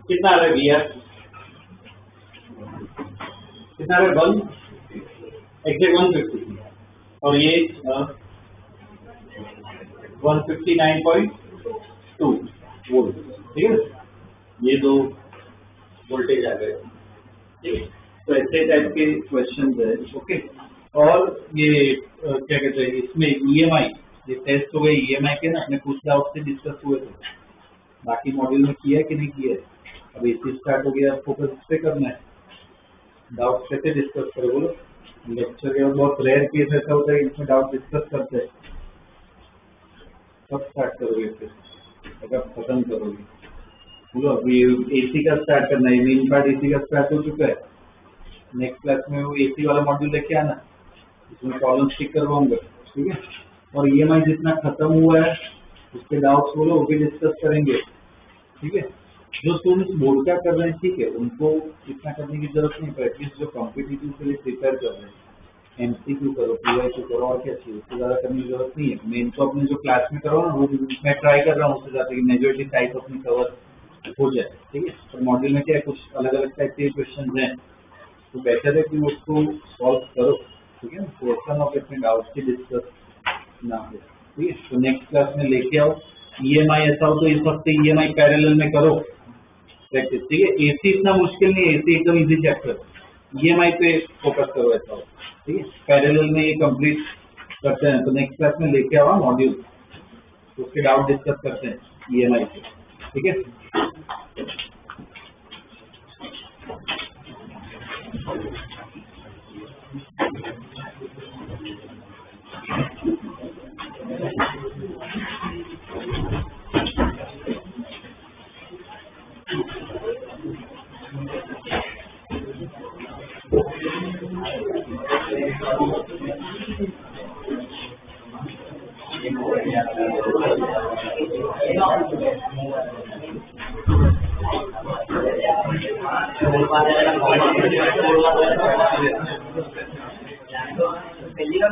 कितना आ रहा है VR? कितना आ रहा है 1 एग्जैक्ट 150 और ये 159.2 वोल्ट। ठीक है, ये दो वोल्टेज आ गए। ठीक है, तो ऐसे टाइप के क्वेश्चन है। ओके, और ये क्या कहते हैं इसमें EMI, ये टेस्ट हो गए EMI के ना, अपने कुछ डाउट से डिस्कस हुए थे, बाकी मॉड्यूल में किया है कि नहीं किया है? अब AC स्टार्ट हो गया, फोकस इस पे करना है। डाउट कैसे डिस्कस करो बोलो? लेक्चर के बहुत रेयर केस ऐसा होता है इसमें डाउट डिस्कस करते हैं। कब स्टार्ट करोगे फिर, कब खत्म करोगे बोलो? अभी AC का स्टार्ट करना है, मेन पार्ट AC का स्टार्ट हो चुका है। नेक्स्ट क्लास में वो AC वाला मॉड्यूल लेके आना, इसमें प्रॉब्लम स्टिक करवाऊंगा। ठीक है, और EMI जितना खत्म हुआ है उसके डाउट्स बोलो, वो भी डिस्कस करेंगे। ठीक है, जो स्टूडेंट्स बोर्ड का कर रहे हैं ठीक है, उनको इतना करने की जरूरत नहीं, पर एटलीस्ट जो कॉम्पिटिटिव के लिए प्रिपेयर कर रहे हैं MCQ करो, PYQ करो, और क्या चाहिए, उससे ज्यादा करने की जरूरत नहीं है। मेन तो अपने जो क्लास में करो ना, वो मैं ट्राई कर रहा हूँ उससे ज्यादा कि मेजोरिटी टाइप अपनी कवर हो जाए। ठीक है, तो मॉड्यूल में क्या है, कुछ अलग अलग टाइप के क्वेश्चन हैं, तो बेटर है कि उसको सॉल्व करो। ठीक है, तो ऐसा ना हो कि अपने डाउट की डिस्कस ना हो। ठीक है, तो नेक्स्ट क्लास में लेके आओ। EMI ऐसा हो तो इस हफ्ते EMI पैरेलल में करो प्रैक्टिस। ठीक है, AC इतना मुश्किल नहीं है, AC एकदम इजी चैप्टर, EMI पे फोकस करो ऐसा हो। ठीक है, पैरेलल में ये कंप्लीट करते हैं, तो नेक्स्ट क्लास में लेके आओ मॉड्यूल, तो उसके डाउट डिस्कस करते हैं EMI पे। ठीक है, पहली बार